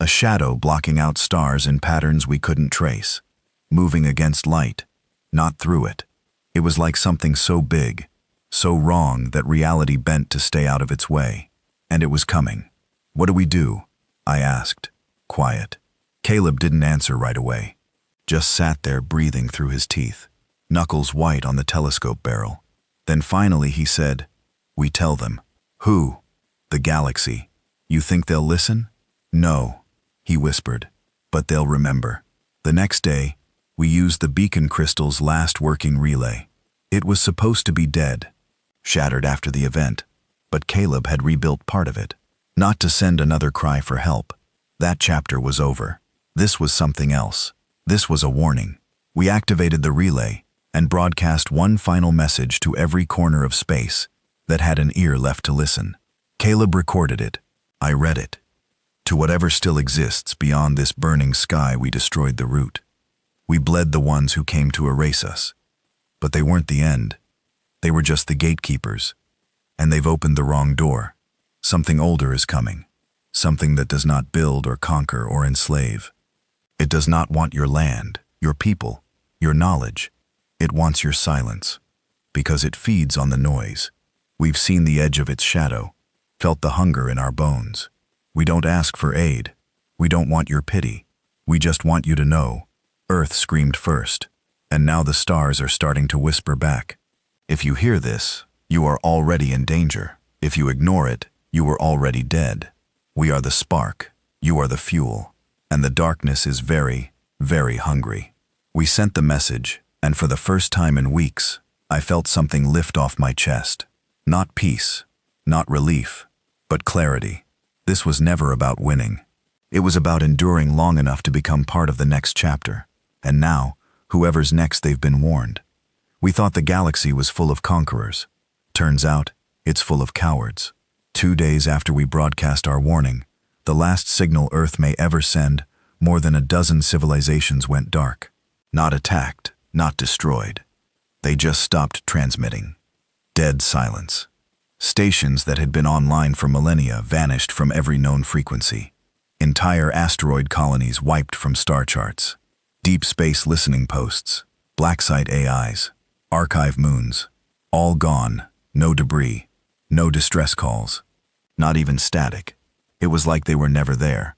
A shadow blocking out stars in patterns we couldn't trace. Moving against light, not through it. It was like something so big, so wrong that reality bent to stay out of its way. And it was coming. What do we do? I asked, quiet. Caleb didn't answer right away. Just sat there breathing through his teeth, knuckles white on the telescope barrel. Then finally he said, "We tell them." "Who?" "The galaxy." "You think they'll listen?" "No," he whispered, "but they'll remember." The next day, we used the beacon crystal's last working relay. It was supposed to be dead, shattered after the event, but Caleb had rebuilt part of it. Not to send another cry for help. That chapter was over. This was something else. This was a warning. We activated the relay and broadcast one final message to every corner of space that had an ear left to listen. Caleb recorded it. I read it. To whatever still exists beyond this burning sky, we destroyed the route. We bled the ones who came to erase us. But they weren't the end. They were just the gatekeepers. And they've opened the wrong door. Something older is coming. Something that does not build or conquer or enslave. It does not want your land, your people, your knowledge. It wants your silence. Because it feeds on the noise. We've seen the edge of its shadow, felt the hunger in our bones. We don't ask for aid. We don't want your pity. We just want you to know. Earth screamed first, and now the stars are starting to whisper back. If you hear this, You are already in danger. If you ignore it, you were already dead. We are the spark, you are the fuel, and the darkness is very, very hungry. We sent the message, and for the first time in weeks, I felt something lift off my chest. Not peace, not relief, but clarity. This was never about winning. It was about enduring long enough to become part of the next chapter. And now, whoever's next, they've been warned. We thought the galaxy was full of conquerors. Turns out, it's full of cowards. 2 days after we broadcast our warning, the last signal Earth may ever send, more than a dozen civilizations went dark. Not attacked, not destroyed. They just stopped transmitting. Dead silence. Stations that had been online for millennia vanished from every known frequency. Entire asteroid colonies wiped from star charts. Deep space listening posts, black site AIs, archive moons, all gone, no debris, no distress calls, not even static. It was like they were never there.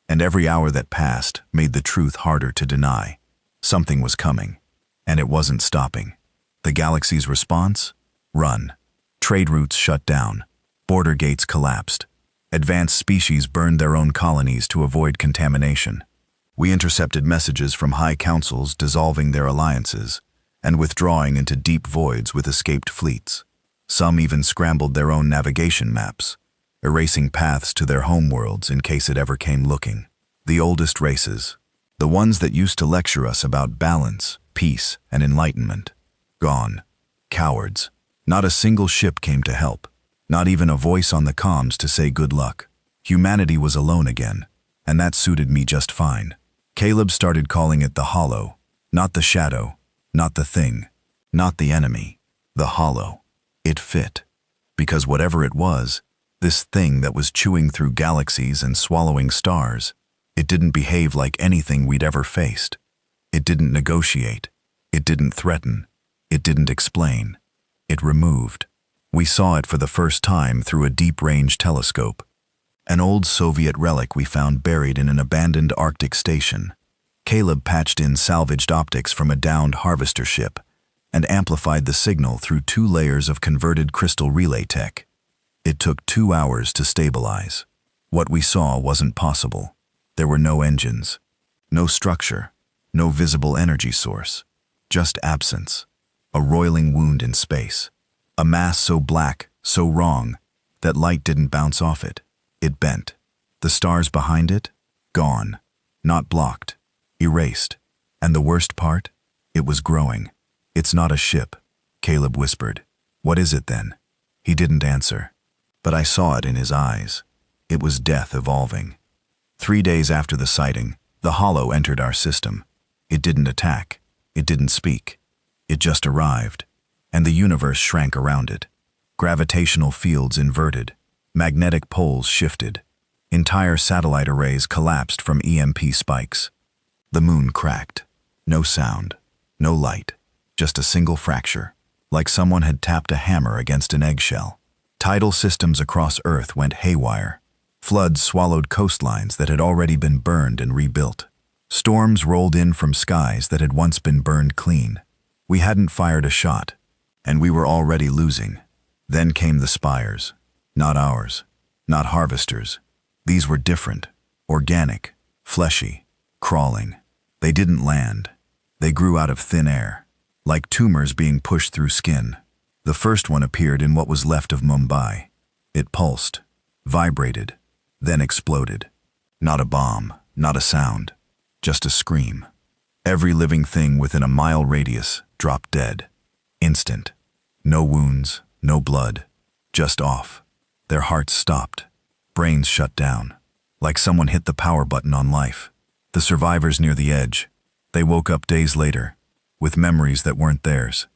And every hour that passed made the truth harder to deny. Something was coming, and it wasn't stopping. The galaxy's response? Run. Trade routes shut down. Border gates collapsed. Advanced species burned their own colonies to avoid contamination. We intercepted messages from high councils dissolving their alliances and withdrawing into deep voids with escaped fleets. Some even scrambled their own navigation maps, erasing paths to their homeworlds in case it ever came looking. The oldest races, the ones that used to lecture us about balance, peace, and enlightenment, gone. Cowards. Not a single ship came to help, not even a voice on the comms to say good luck. Humanity was alone again, and that suited me just fine. Caleb started calling it the Hollow, not the Shadow, not the Thing, not the enemy, the Hollow. It fit, because whatever it was, this thing that was chewing through galaxies and swallowing stars, it didn't behave like anything we'd ever faced. It didn't negotiate. It didn't threaten. It didn't explain. It removed. We saw it for the first time through a deep-range telescope. An old Soviet relic we found buried in an abandoned Arctic station. Caleb patched in salvaged optics from a downed harvester ship and amplified the signal through 2 layers of converted crystal relay tech. It took 2 hours to stabilize. What we saw wasn't possible. There were no engines, no structure, no visible energy source, just absence. A roiling wound in space. A mass so black, so wrong, that light didn't bounce off it. It bent. The stars behind it? Gone. Not blocked. Erased. And the worst part? It was growing. It's not a ship, Caleb whispered. What is it then? He didn't answer. But I saw it in his eyes. It was death evolving. 3 days after the sighting, the Hollow entered our system. It didn't attack. It didn't speak. It just arrived, and the universe shrank around it. Gravitational fields inverted. Magnetic poles shifted. Entire satellite arrays collapsed from EMP spikes. The moon cracked. No sound. No light. Just a single fracture, like someone had tapped a hammer against an eggshell. Tidal systems across Earth went haywire. Floods swallowed coastlines that had already been burned and rebuilt. Storms rolled in from skies that had once been burned clean. We hadn't fired a shot, and we were already losing. Then came the spires. Not ours. Not harvesters. These were different. Organic. Fleshy. Crawling. They didn't land. They grew out of thin air, like tumors being pushed through skin. The first one appeared in what was left of Mumbai. It pulsed, vibrated, then exploded. Not a bomb, not a sound, just a scream. Every living thing within a mile radius dropped dead. Instant. No wounds, no blood, just off. Their hearts stopped. Brains shut down. Like someone hit the power button on life. The survivors near the edge. They woke up days later, with memories that weren't theirs.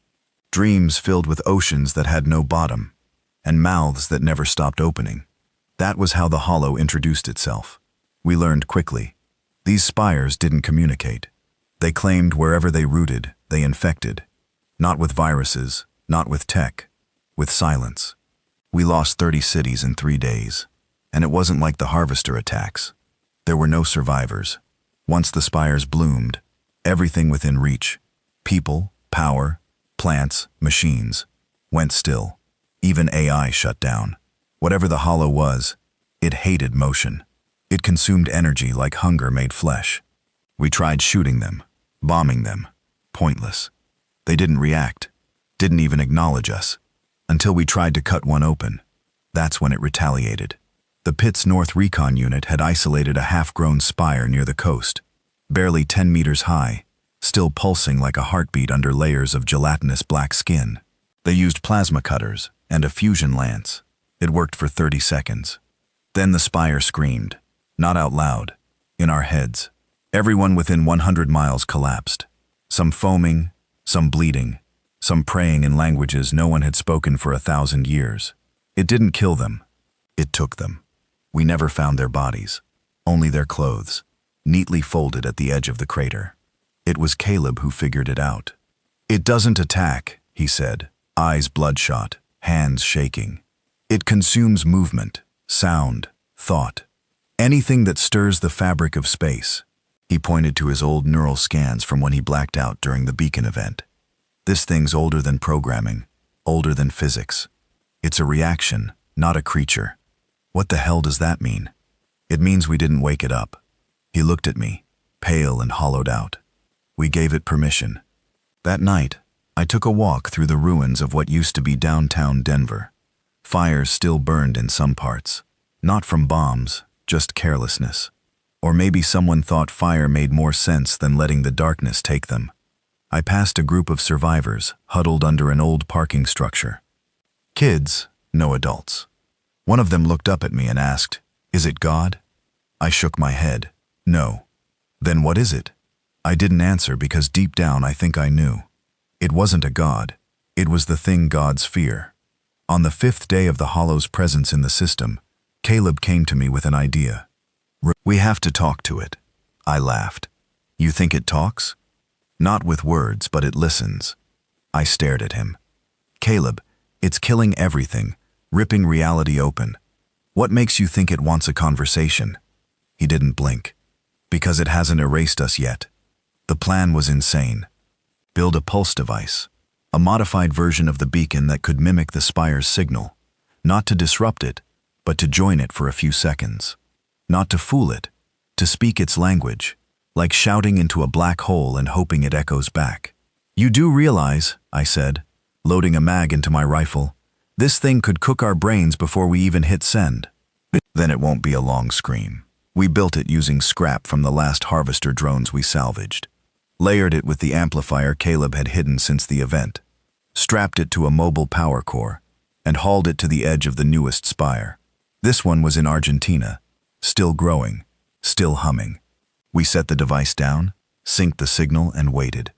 Dreams filled with oceans that had no bottom, and mouths that never stopped opening. That was how the Hollow introduced itself. We learned quickly. These spires didn't communicate. They claimed wherever they rooted, they infected. Not with viruses, not with tech, with silence. We lost 30 cities in 3 days, and it wasn't like the harvester attacks. There were no survivors. Once the spires bloomed, everything within reach, people, power, plants, machines, went still. Even AI shut down. Whatever the hollow was, it hated motion. It consumed energy like hunger made flesh. We tried shooting them, bombing them. Pointless. They didn't react, didn't even acknowledge us, until we tried to cut one open. That's when it retaliated. The pit's North Recon Unit had isolated a half-grown spire near the coast, barely 10 meters high, still pulsing like a heartbeat under layers of gelatinous black skin. They used plasma cutters and a fusion lance. It worked for 30 seconds. Then the spire screamed, not out loud, in our heads. Everyone within 100 miles collapsed, some foaming, some bleeding, some praying in languages no one had spoken for 1,000 years. It didn't kill them. It took them. We never found their bodies, only their clothes, neatly folded at the edge of the crater. It was Caleb who figured it out. It doesn't attack, he said, eyes bloodshot, hands shaking. It consumes movement, sound, thought, anything that stirs the fabric of space. He pointed to his old neural scans from when he blacked out during the beacon event. This thing's older than programming, older than physics. It's a reaction, not a creature. What the hell does that mean? It means we didn't wake it up. He looked at me, pale and hollowed out. We gave it permission. That night, I took a walk through the ruins of what used to be downtown Denver. Fires still burned in some parts. Not from bombs, just carelessness. Or maybe someone thought fire made more sense than letting the darkness take them. I passed a group of survivors huddled under an old parking structure. Kids, no adults. One of them looked up at me and asked, "Is it God?" I shook my head. No. Then what is it? I didn't answer because deep down I think I knew. It wasn't a god. It was the thing gods fear. On the 5th day of the Hollow's presence in the system, Caleb came to me with an idea. "We have to talk to it." I laughed. "You think it talks?" "Not with words, but it listens." I stared at him. "Caleb, it's killing everything, ripping reality open. What makes you think it wants a conversation?" He didn't blink. "Because it hasn't erased us yet." The plan was insane. Build a pulse device, a modified version of the beacon that could mimic the spire's signal, not to disrupt it, but to join it for a few seconds. Not to fool it, to speak its language, like shouting into a black hole and hoping it echoes back. "You do realize," I said, loading a mag into my rifle, "this thing could cook our brains before we even hit send." "Then it won't be a long scream. We built it using scrap from the last harvester drones we salvaged. Layered it with the amplifier Caleb had hidden since the event, strapped it to a mobile power core, and hauled it to the edge of the newest spire. This one was in Argentina, still growing, still humming. We set the device down, synced the signal, and waited.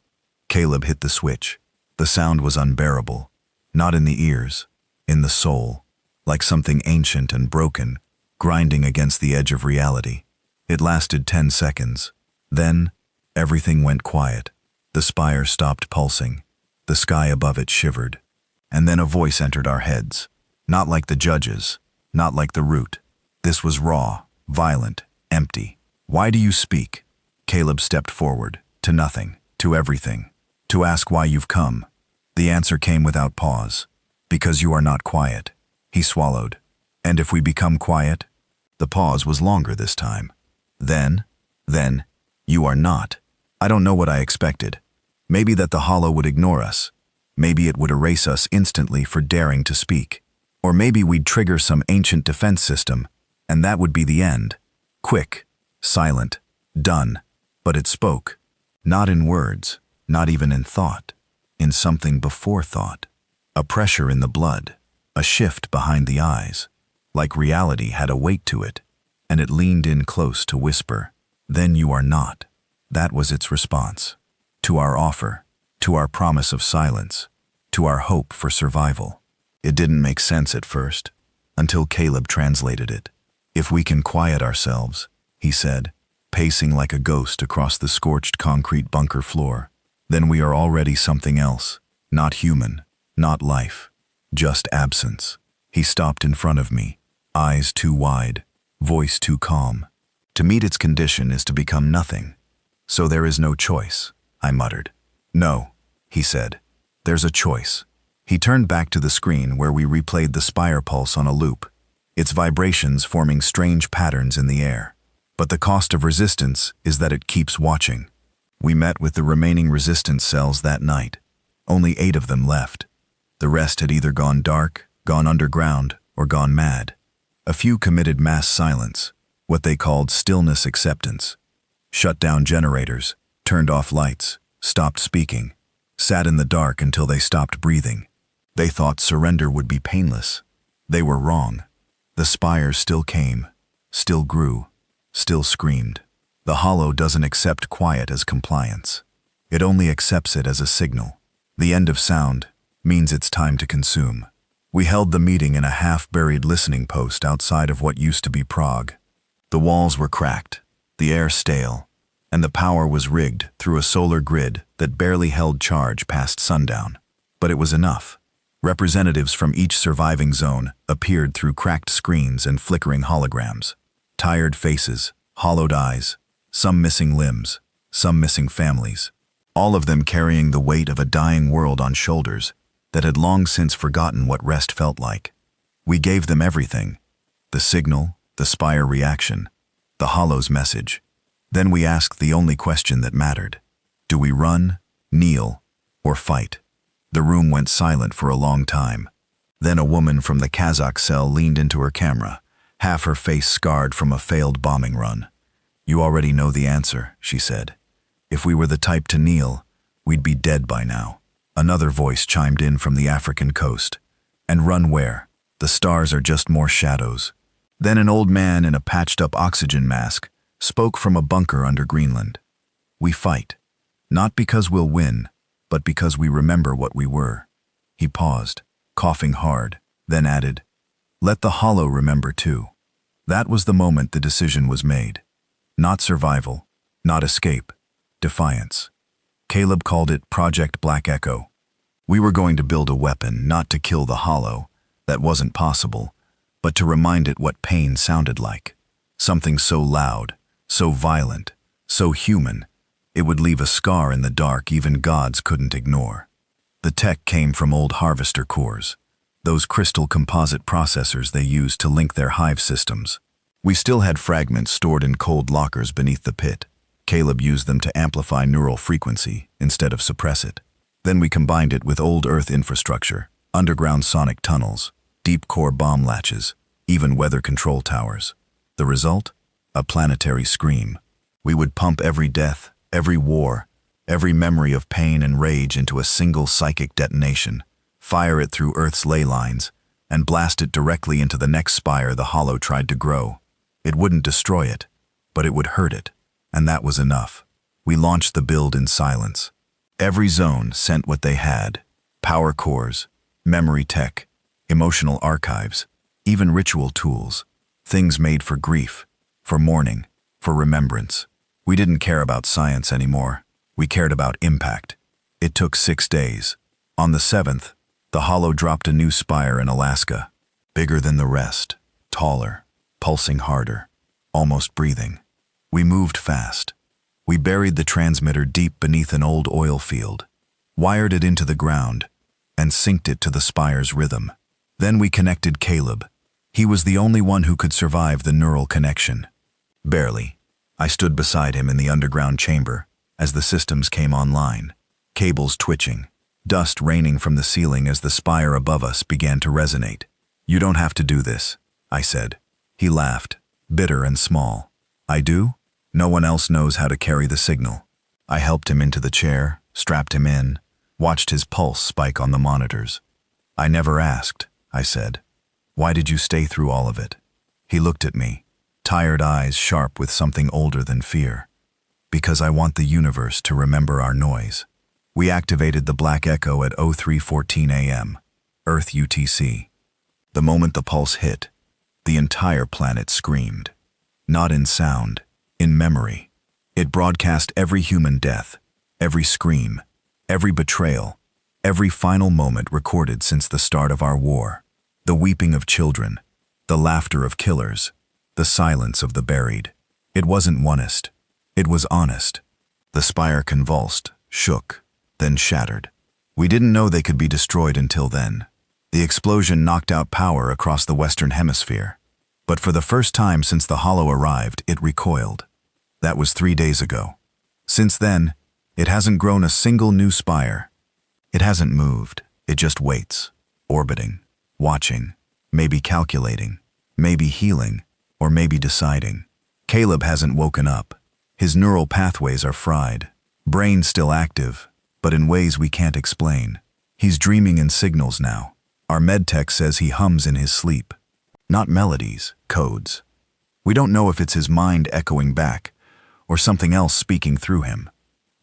Caleb hit the switch. The sound was unbearable, not in the ears, in the soul, like something ancient and broken, grinding against the edge of reality. It lasted 10 seconds. Then, everything went quiet. The spire stopped pulsing. The sky above it shivered. And then a voice entered our heads. Not like the judges, not like the root. This was raw, violent, empty. "Why do you speak?" Caleb stepped forward, to nothing, to everything. "To ask why you've come." The answer came without pause. "Because you are not quiet." He swallowed. "And if we become quiet?" The pause was longer this time. Then, "You are not." I don't know what I expected. Maybe that the Hollow would ignore us. Maybe it would erase us instantly for daring to speak. Or maybe we'd trigger some ancient defense system, and that would be the end. Quick, silent, done. But it spoke. Not in words, not even in thought. In something before thought. A pressure in the blood. A shift behind the eyes. Like reality had a weight to it, and it leaned in close to whisper, "Then you are not." That was its response. To our offer, to our promise of silence, to our hope for survival. It didn't make sense at first, until Caleb translated it. "If we can quiet ourselves," he said, pacing like a ghost across the scorched concrete bunker floor, "then we are already something else, not human, not life, just absence." He stopped in front of me, eyes too wide, voice too calm. "To meet its condition is to become nothing. So there is no choice," I muttered. "No," he said. "There's a choice." He turned back to the screen where we replayed the spire pulse on a loop, its vibrations forming strange patterns in the air. But the cost of resistance is that it keeps watching. We met with the remaining resistance cells that night. Only 8 of them left. The rest had either gone dark, gone underground, or gone mad. A few committed mass silence, what they called stillness acceptance. Shut down generators, turned off lights, stopped speaking, sat in the dark until they stopped breathing. They thought surrender would be painless. They were wrong. The spire still came, still grew, still screamed. The hollow doesn't accept quiet as compliance. It only accepts it as a signal. The end of sound means it's time to consume. We held the meeting in a half-buried listening post outside of what used to be Prague. The walls were cracked, the air stale, and the power was rigged through a solar grid that barely held charge past sundown. But it was enough. Representatives from each surviving zone appeared through cracked screens and flickering holograms. Tired faces, hollowed eyes, some missing limbs, some missing families, all of them carrying the weight of a dying world on shoulders that had long since forgotten what rest felt like. We gave them everything: the signal, the spire reaction, the hollow's message. Then we asked the only question that mattered. Do we run, kneel, or fight? The room went silent for a long time. Then a woman from the Kazakh cell leaned into her camera, half her face scarred from a failed bombing run. "You already know the answer," she said. "If we were the type to kneel, we'd be dead by now." Another voice chimed in from the African coast. "And run where? The stars are just more shadows." Then an old man in a patched-up oxygen mask spoke from a bunker under Greenland. "We fight, not because we'll win, but because we remember what we were." He paused, coughing hard, then added, "Let the hollow remember too." That was the moment the decision was made. Not survival, not escape, defiance. Caleb called it Project Black Echo. We were going to build a weapon not to kill the hollow, that wasn't possible, but to remind it what pain sounded like. Something so loud, so violent, so human, it would leave a scar in the dark even gods couldn't ignore. The tech came from old harvester cores, those crystal composite processors they used to link their hive systems. We still had fragments stored in cold lockers beneath the pit. Caleb used them to amplify neural frequency instead of suppress it. Then we combined it with old Earth infrastructure, underground sonic tunnels, deep core bomb latches, even weather control towers. The result? A planetary scream. We would pump every death, every war, every memory of pain and rage into a single psychic detonation, fire it through Earth's ley lines, and blast it directly into the next spire the hollow tried to grow. It wouldn't destroy it, but it would hurt it, and that was enough. We launched the build in silence. Every zone sent what they had: power cores, memory tech, emotional archives, even ritual tools, things made for grief, for mourning, for remembrance. We didn't care about science anymore. We cared about impact. It took 6 days. On the 7th, the hollow dropped a new spire in Alaska, bigger than the rest, taller, pulsing harder, almost breathing. We moved fast. We buried the transmitter deep beneath an old oil field, wired it into the ground, and synced it to the spire's rhythm. Then we connected Caleb. He was the only one who could survive the neural connection. Barely. I stood beside him in the underground chamber as the systems came online, cables twitching, dust raining from the ceiling as the spire above us began to resonate. "You don't have to do this," I said. He laughed, bitter and small. "I do? No one else knows how to carry the signal." I helped him into the chair, strapped him in, watched his pulse spike on the monitors. "I never asked," I said. "Why did you stay through all of it?" He looked at me, tired eyes sharp with something older than fear. "Because I want the universe to remember our noise." We activated the Black Echo at 03:14 a.m., Earth UTC. The moment the pulse hit, the entire planet screamed. Not in sound, in memory. It broadcast every human death, every scream, every betrayal, every final moment recorded since the start of our war. The weeping of children, the laughter of killers, the silence of the buried. It wasn't onist. It was honest. The spire convulsed, shook, then shattered. We didn't know they could be destroyed until then. The explosion knocked out power across the Western Hemisphere. But for the first time since the Hollow arrived, it recoiled. That was 3 days ago. Since then, it hasn't grown a single new spire. It hasn't moved. It just waits, orbiting, watching, maybe calculating, maybe healing, or maybe deciding. Caleb hasn't woken up. His neural pathways are fried. Brain still active, but in ways we can't explain. He's dreaming in signals now. Our medtech says he hums in his sleep. Not melodies, codes. We don't know if it's his mind echoing back, or something else speaking through him.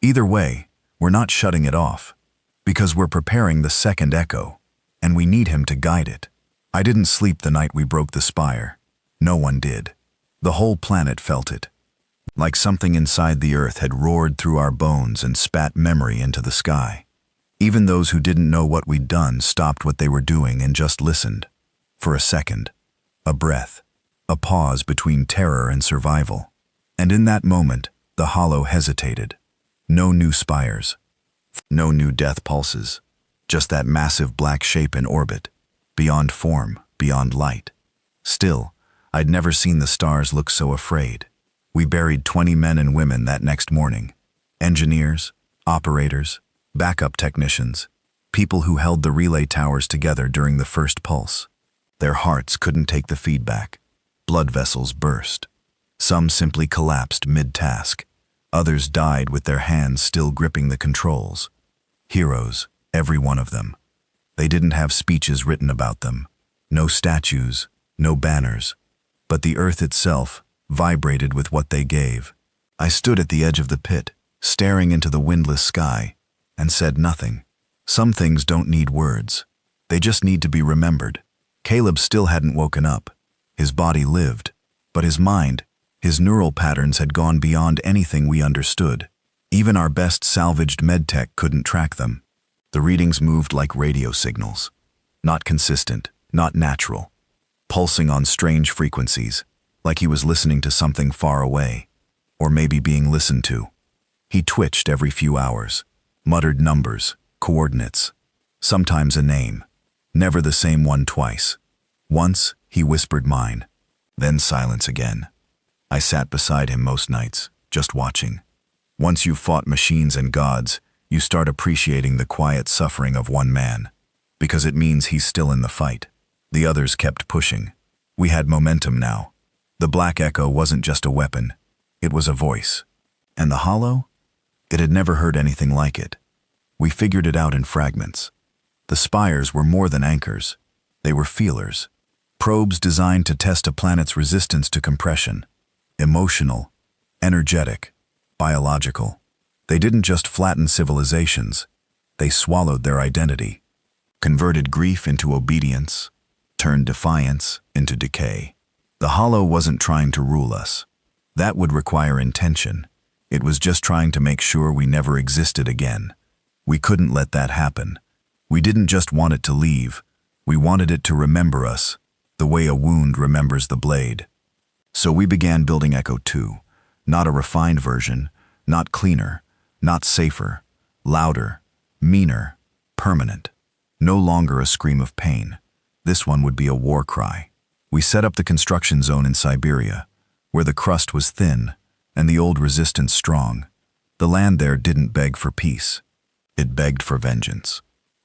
Either way, we're not shutting it off, because we're preparing the second echo, and we need him to guide it. I didn't sleep the night we broke the spire. No one did. The whole planet felt it. Like something inside the earth had roared through our bones and spat memory into the sky. Even those who didn't know what we'd done stopped what they were doing and just listened. For a second. A breath. A pause between terror and survival. And in that moment, the Hollow hesitated. No new spires. No new death pulses. Just that massive black shape in orbit. Beyond form, beyond light. Still, I'd never seen the stars look so afraid. We buried 20 men and women that next morning. Engineers, operators, backup technicians, people who held the relay towers together during the first pulse. Their hearts couldn't take the feedback. Blood vessels burst. Some simply collapsed mid-task. Others died with their hands still gripping the controls. Heroes, every one of them. They didn't have speeches written about them. No statues, no banners. But the earth itself vibrated with what they gave. I stood at the edge of the pit, staring into the windless sky, and said nothing. Some things don't need words. They just need to be remembered. Caleb still hadn't woken up. His body lived, but his mind, his neural patterns had gone beyond anything we understood. Even our best salvaged medtech couldn't track them. The readings moved like radio signals. Not consistent, not natural. Pulsing on strange frequencies, like he was listening to something far away, or maybe being listened to. He twitched every few hours, muttered numbers, coordinates, sometimes a name, never the same one twice. Once, he whispered mine, then silence again. I sat beside him most nights, just watching. Once you've fought machines and gods, you start appreciating the quiet suffering of one man, because it means he's still in the fight. The others kept pushing. We had momentum now. The Black Echo wasn't just a weapon, it was a voice. And the Hollow? It had never heard anything like it. We figured it out in fragments. The spires were more than anchors. They were feelers. Probes designed to test a planet's resistance to compression. Emotional, energetic, biological. They didn't just flatten civilizations. They swallowed their identity. Converted grief into obedience. Turned defiance into decay. The Hollow wasn't trying to rule us. That would require intention. It was just trying to make sure we never existed again. We couldn't let that happen. We didn't just want it to leave. We wanted it to remember us, the way a wound remembers the blade. So we began building Echo 2, not a refined version, not cleaner, not safer, louder, meaner, permanent. No longer a scream of pain. This one would be a war cry. We set up the construction zone in Siberia, where the crust was thin and the old resistance strong. The land there didn't beg for peace. It begged for vengeance.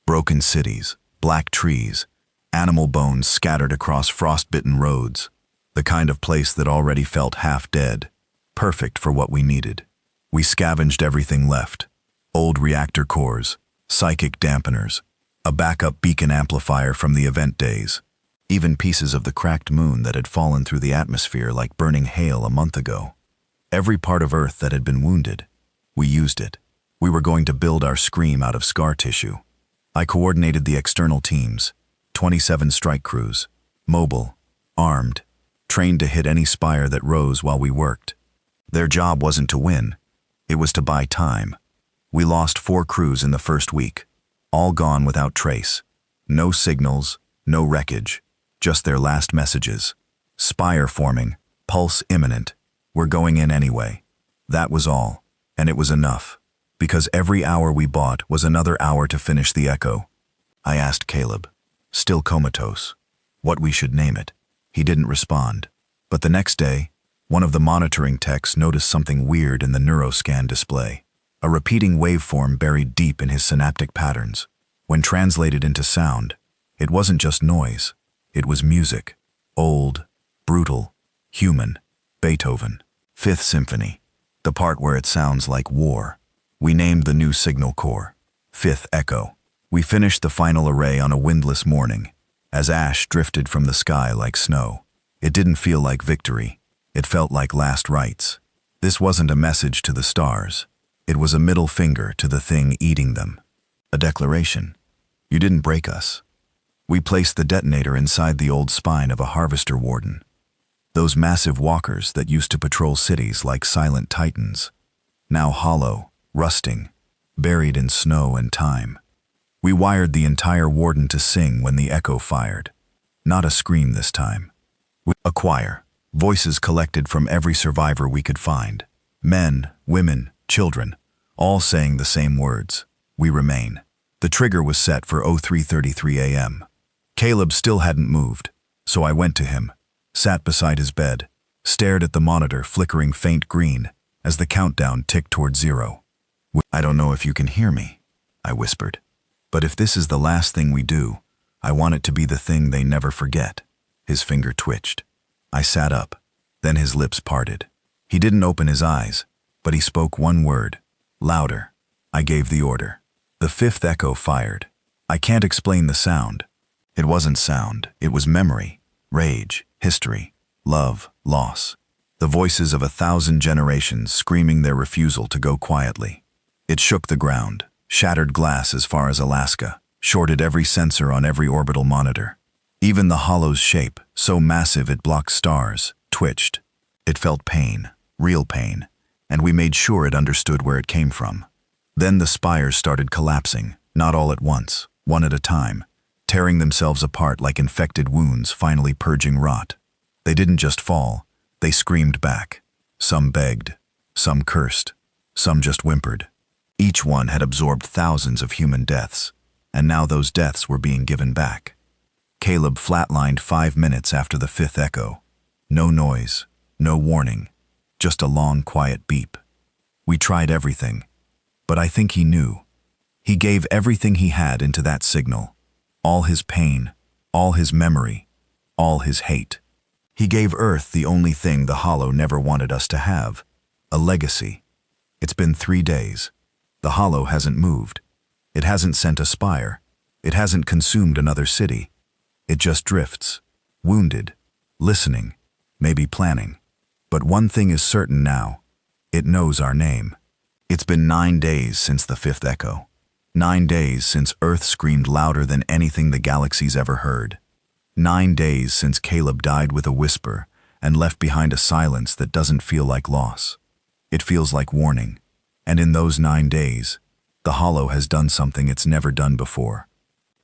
Broken cities, black trees, animal bones scattered across frost-bitten roads. The kind of place that already felt half dead, perfect for what we needed. We scavenged everything left. Old reactor cores, psychic dampeners, a backup beacon amplifier from the event days, even pieces of the cracked moon that had fallen through the atmosphere like burning hail a month ago. Every part of Earth that had been wounded, we used it. We were going to build our scream out of scar tissue. I coordinated the external teams, 27 strike crews, mobile, armed, trained to hit any spire that rose while we worked. Their job wasn't to win, it was to buy time. We lost 4 crews in the first week, all gone without trace. No signals, no wreckage, just their last messages. Spire forming, pulse imminent. We're going in anyway. That was all, and it was enough. Because every hour we bought was another hour to finish the echo. I asked Caleb, still comatose, what we should name it. He didn't respond. But the next day, one of the monitoring techs noticed something weird in the neuroscan display. A repeating waveform buried deep in his synaptic patterns. When translated into sound, it wasn't just noise. It was music. Old, brutal, human. Beethoven. Fifth Symphony. The part where it sounds like war. We named the new signal core Fifth Echo. We finished the final array on a windless morning, as ash drifted from the sky like snow. It didn't feel like victory. It felt like last rites. This wasn't a message to the stars. It was a middle finger to the thing eating them. A declaration. You didn't break us. We placed the detonator inside the old spine of a harvester warden. Those massive walkers that used to patrol cities like silent titans. Now hollow, rusting, buried in snow and time. We wired the entire warden to sing when the echo fired. Not a scream this time. A choir. Voices collected from every survivor we could find. Men, women, children, all saying the same words. We remain. The trigger was set for 03:33 a.m. Caleb still hadn't moved, so I went to him, sat beside his bed, stared at the monitor flickering faint green as the countdown ticked toward 0. I don't know if you can hear me, I whispered. But if this is the last thing we do, I want it to be the thing they never forget. His finger twitched. I sat up. Then his lips parted. He didn't open his eyes, but he spoke one word. Louder. I gave the order. The fifth echo fired. I can't explain the sound. It wasn't sound. It was memory, rage, history, love, loss. The voices of 1,000 generations screaming their refusal to go quietly. It shook the ground, shattered glass as far as Alaska, shorted every sensor on every orbital monitor. Even the hollow's shape, so massive it blocked stars, twitched. It felt pain, real pain, and we made sure it understood where it came from. Then the spires started collapsing, not all at once, one at a time, tearing themselves apart like infected wounds finally purging rot. They didn't just fall, they screamed back. Some begged, some cursed, some just whimpered. Each one had absorbed thousands of human deaths, and now those deaths were being given back. Caleb flatlined 5 minutes after the fifth echo. No noise, no warning, just a long, quiet beep. We tried everything, but I think he knew. He gave everything he had into that signal. All his pain, all his memory, all his hate. He gave Earth the only thing the Hollow never wanted us to have, a legacy. It's been 3 days. The Hollow hasn't moved. It hasn't sent a spire. It hasn't consumed another city. It just drifts, wounded, listening, maybe planning. But one thing is certain now. It knows our name. It's been 9 days since the fifth echo. 9 days since Earth screamed louder than anything the galaxy's ever heard. 9 days since Caleb died with a whisper and left behind a silence that doesn't feel like loss. It feels like warning. And in those 9 days, the Hollow has done something it's never done before.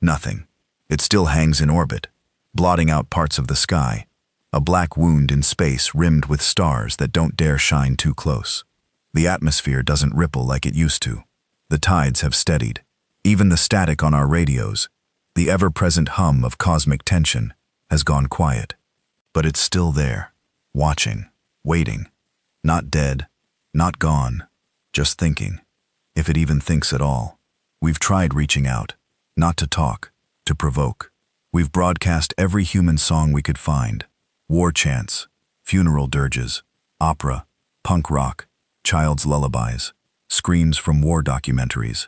Nothing. It still hangs in orbit, blotting out parts of the sky, a black wound in space rimmed with stars that don't dare shine too close. The atmosphere doesn't ripple like it used to. The tides have steadied. Even the static on our radios, the ever-present hum of cosmic tension, has gone quiet. But it's still there, watching, waiting. Not dead, not gone, just thinking. If it even thinks at all. We've tried reaching out, not to talk, to provoke. We've broadcast every human song we could find. War chants, funeral dirges, opera, punk rock, child's lullabies, screams from war documentaries.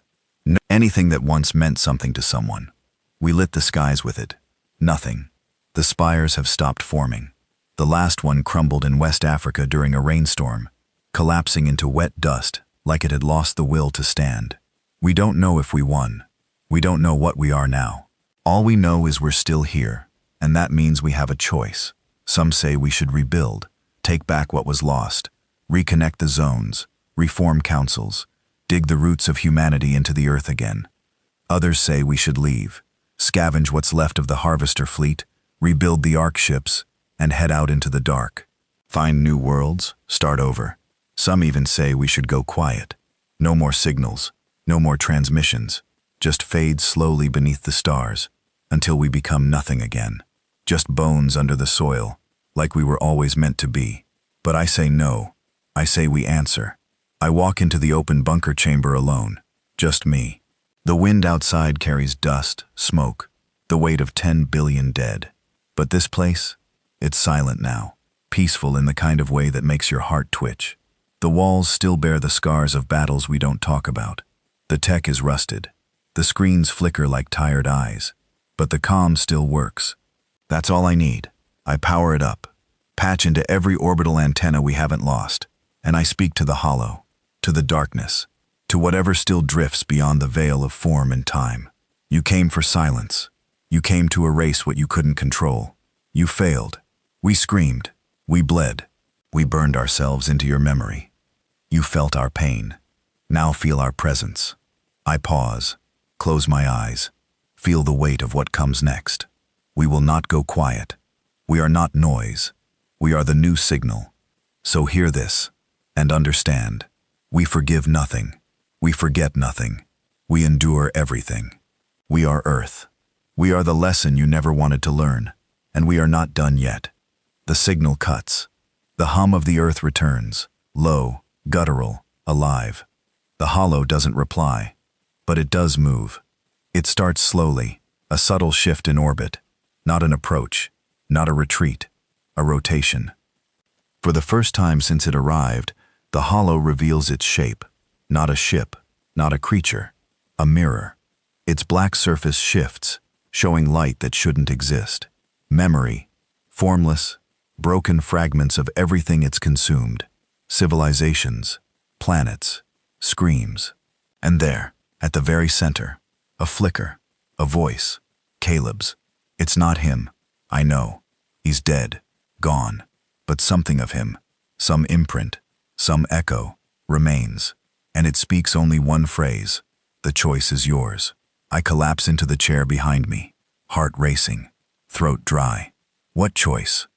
Anything that once meant something to someone. We lit the skies with it. Nothing. The spires have stopped forming. The last one crumbled in West Africa during a rainstorm, collapsing into wet dust like it had lost the will to stand. We don't know if we won. We don't know what we are now. All we know is we're still here, and that means we have a choice. Some say we should rebuild, take back what was lost, reconnect the zones, reform councils, dig the roots of humanity into the earth again. Others say we should leave, scavenge what's left of the harvester fleet, rebuild the ark ships, and head out into the dark. Find new worlds, start over. Some even say we should go quiet. No more signals, no more transmissions, just fade slowly beneath the stars, until we become nothing again. Just bones under the soil, like we were always meant to be. But I say no. I say we answer. I walk into the open bunker chamber alone, just me. The wind outside carries dust, smoke, the weight of 10 billion dead. But this place, it's silent now, peaceful in the kind of way that makes your heart twitch. The walls still bear the scars of battles we don't talk about. The tech is rusted. The screens flicker like tired eyes. But the comm still works. That's all I need. I power it up, patch into every orbital antenna we haven't lost, and I speak to the hollow, to the darkness, to whatever still drifts beyond the veil of form and time. You came for silence. You came to erase what you couldn't control. You failed. We screamed. We bled. We burned ourselves into your memory. You felt our pain. Now feel our presence. I pause, close my eyes, feel the weight of what comes next. We will not go quiet. We are not noise. We are the new signal. So hear this, and understand. We forgive nothing. We forget nothing. We endure everything. We are Earth. We are the lesson you never wanted to learn, and we are not done yet. The signal cuts. The hum of the Earth returns, low, guttural, alive. The hollow doesn't reply, but it does move. It starts slowly, a subtle shift in orbit, not an approach, not a retreat, a rotation. For the first time since it arrived, the hollow reveals its shape, not a ship, not a creature, a mirror. Its black surface shifts, showing light that shouldn't exist. Memory, formless, broken fragments of everything it's consumed. Civilizations, planets, screams. And there, at the very center, a flicker, a voice, Caleb's. It's not him, I know. He's dead, gone. But something of him, some imprint, some echo, remains. And it speaks only one phrase. The choice is yours. I collapse into the chair behind me, heart racing, throat dry. What choice?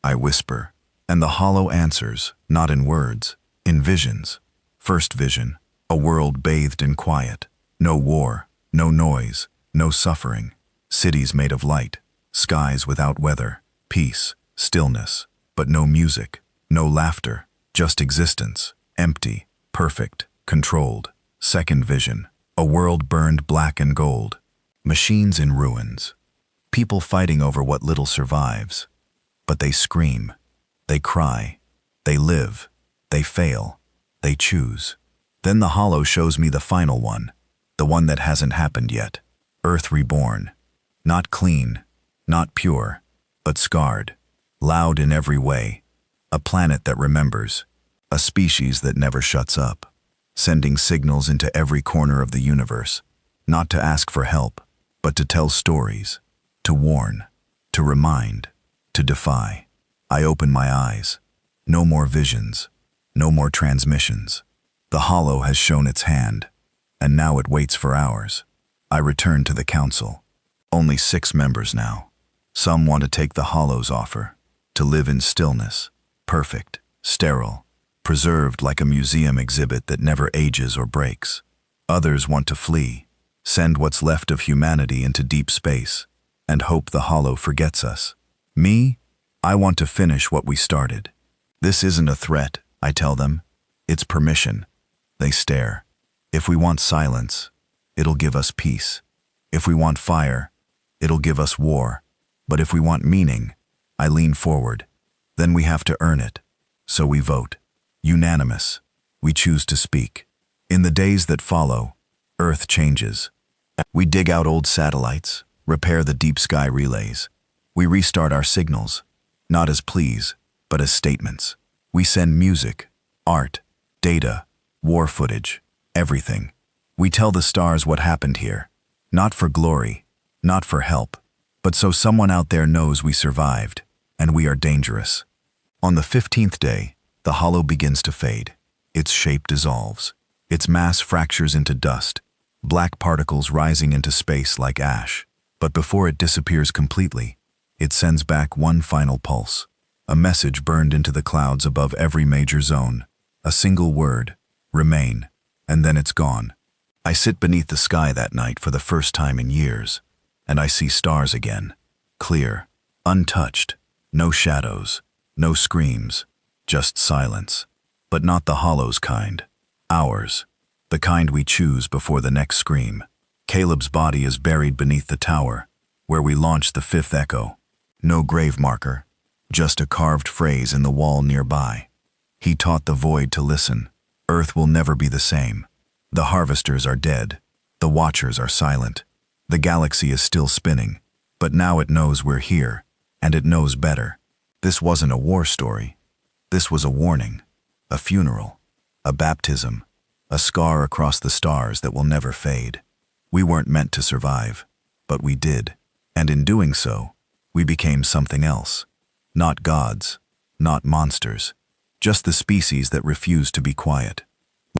I whisper, and the hollow answers, not in words, in visions. First vision, a world bathed in quiet. No war, no noise, no suffering. Cities made of light, skies without weather, peace, stillness, but no music, no laughter, just existence, empty, perfect, controlled. Second vision, a world burned black and gold. Machines in ruins. People fighting over what little survives. But they scream, they cry, they live, they fail, they choose. Then the hollow shows me the final one, the one that hasn't happened yet. Earth reborn. Not clean, not pure, but scarred, loud in every way. A planet that remembers, a species that never shuts up, sending signals into every corner of the universe, not to ask for help, but to tell stories, to warn, to remind, to defy. I open my eyes. No more visions, no more transmissions. The hollow has shown its hand, and now it waits for ours. I return to the council. Only 6 members now. Some want to take the hollow's offer, to live in stillness, perfect, sterile, preserved like a museum exhibit that never ages or breaks. Others want to flee, send what's left of humanity into deep space, and hope the hollow forgets us. Me, I want to finish what we started. This isn't a threat, I tell them. It's permission. They stare. If we want silence, it'll give us peace. If we want fire, it'll give us war. But if we want meaning, I lean forward. Then we have to earn it. So we vote. Unanimous. We choose to speak. In the days that follow, Earth changes. We dig out old satellites, repair the deep sky relays. We restart our signals, not as pleas, but as statements. We send music, art, data, war footage, everything. We tell the stars what happened here, not for glory, not for help, but so someone out there knows we survived, and we are dangerous. On the 15th day, the hollow begins to fade. Its shape dissolves. Its mass fractures into dust, black particles rising into space like ash. But before it disappears completely, it sends back one final pulse, a message burned into the clouds above every major zone, a single word, remain. and then it's gone. I sit beneath the sky that night for the first time in years, and I see stars again, clear, untouched, no shadows, no screams, just silence. But not the hollows kind. Ours. The kind we choose before the next scream. Caleb's body is buried beneath the tower, where we launched the fifth echo. No grave marker, just a carved phrase in the wall nearby. He taught the void to listen. Earth will never be the same. The harvesters are dead. The watchers are silent. The galaxy is still spinning, but now it knows we're here, and it knows better. This wasn't a war story. This was a warning, a funeral, a baptism, a scar across the stars that will never fade. We weren't meant to survive, but we did, and in doing so, we became something else. Not gods, not monsters, just the species that refused to be quiet.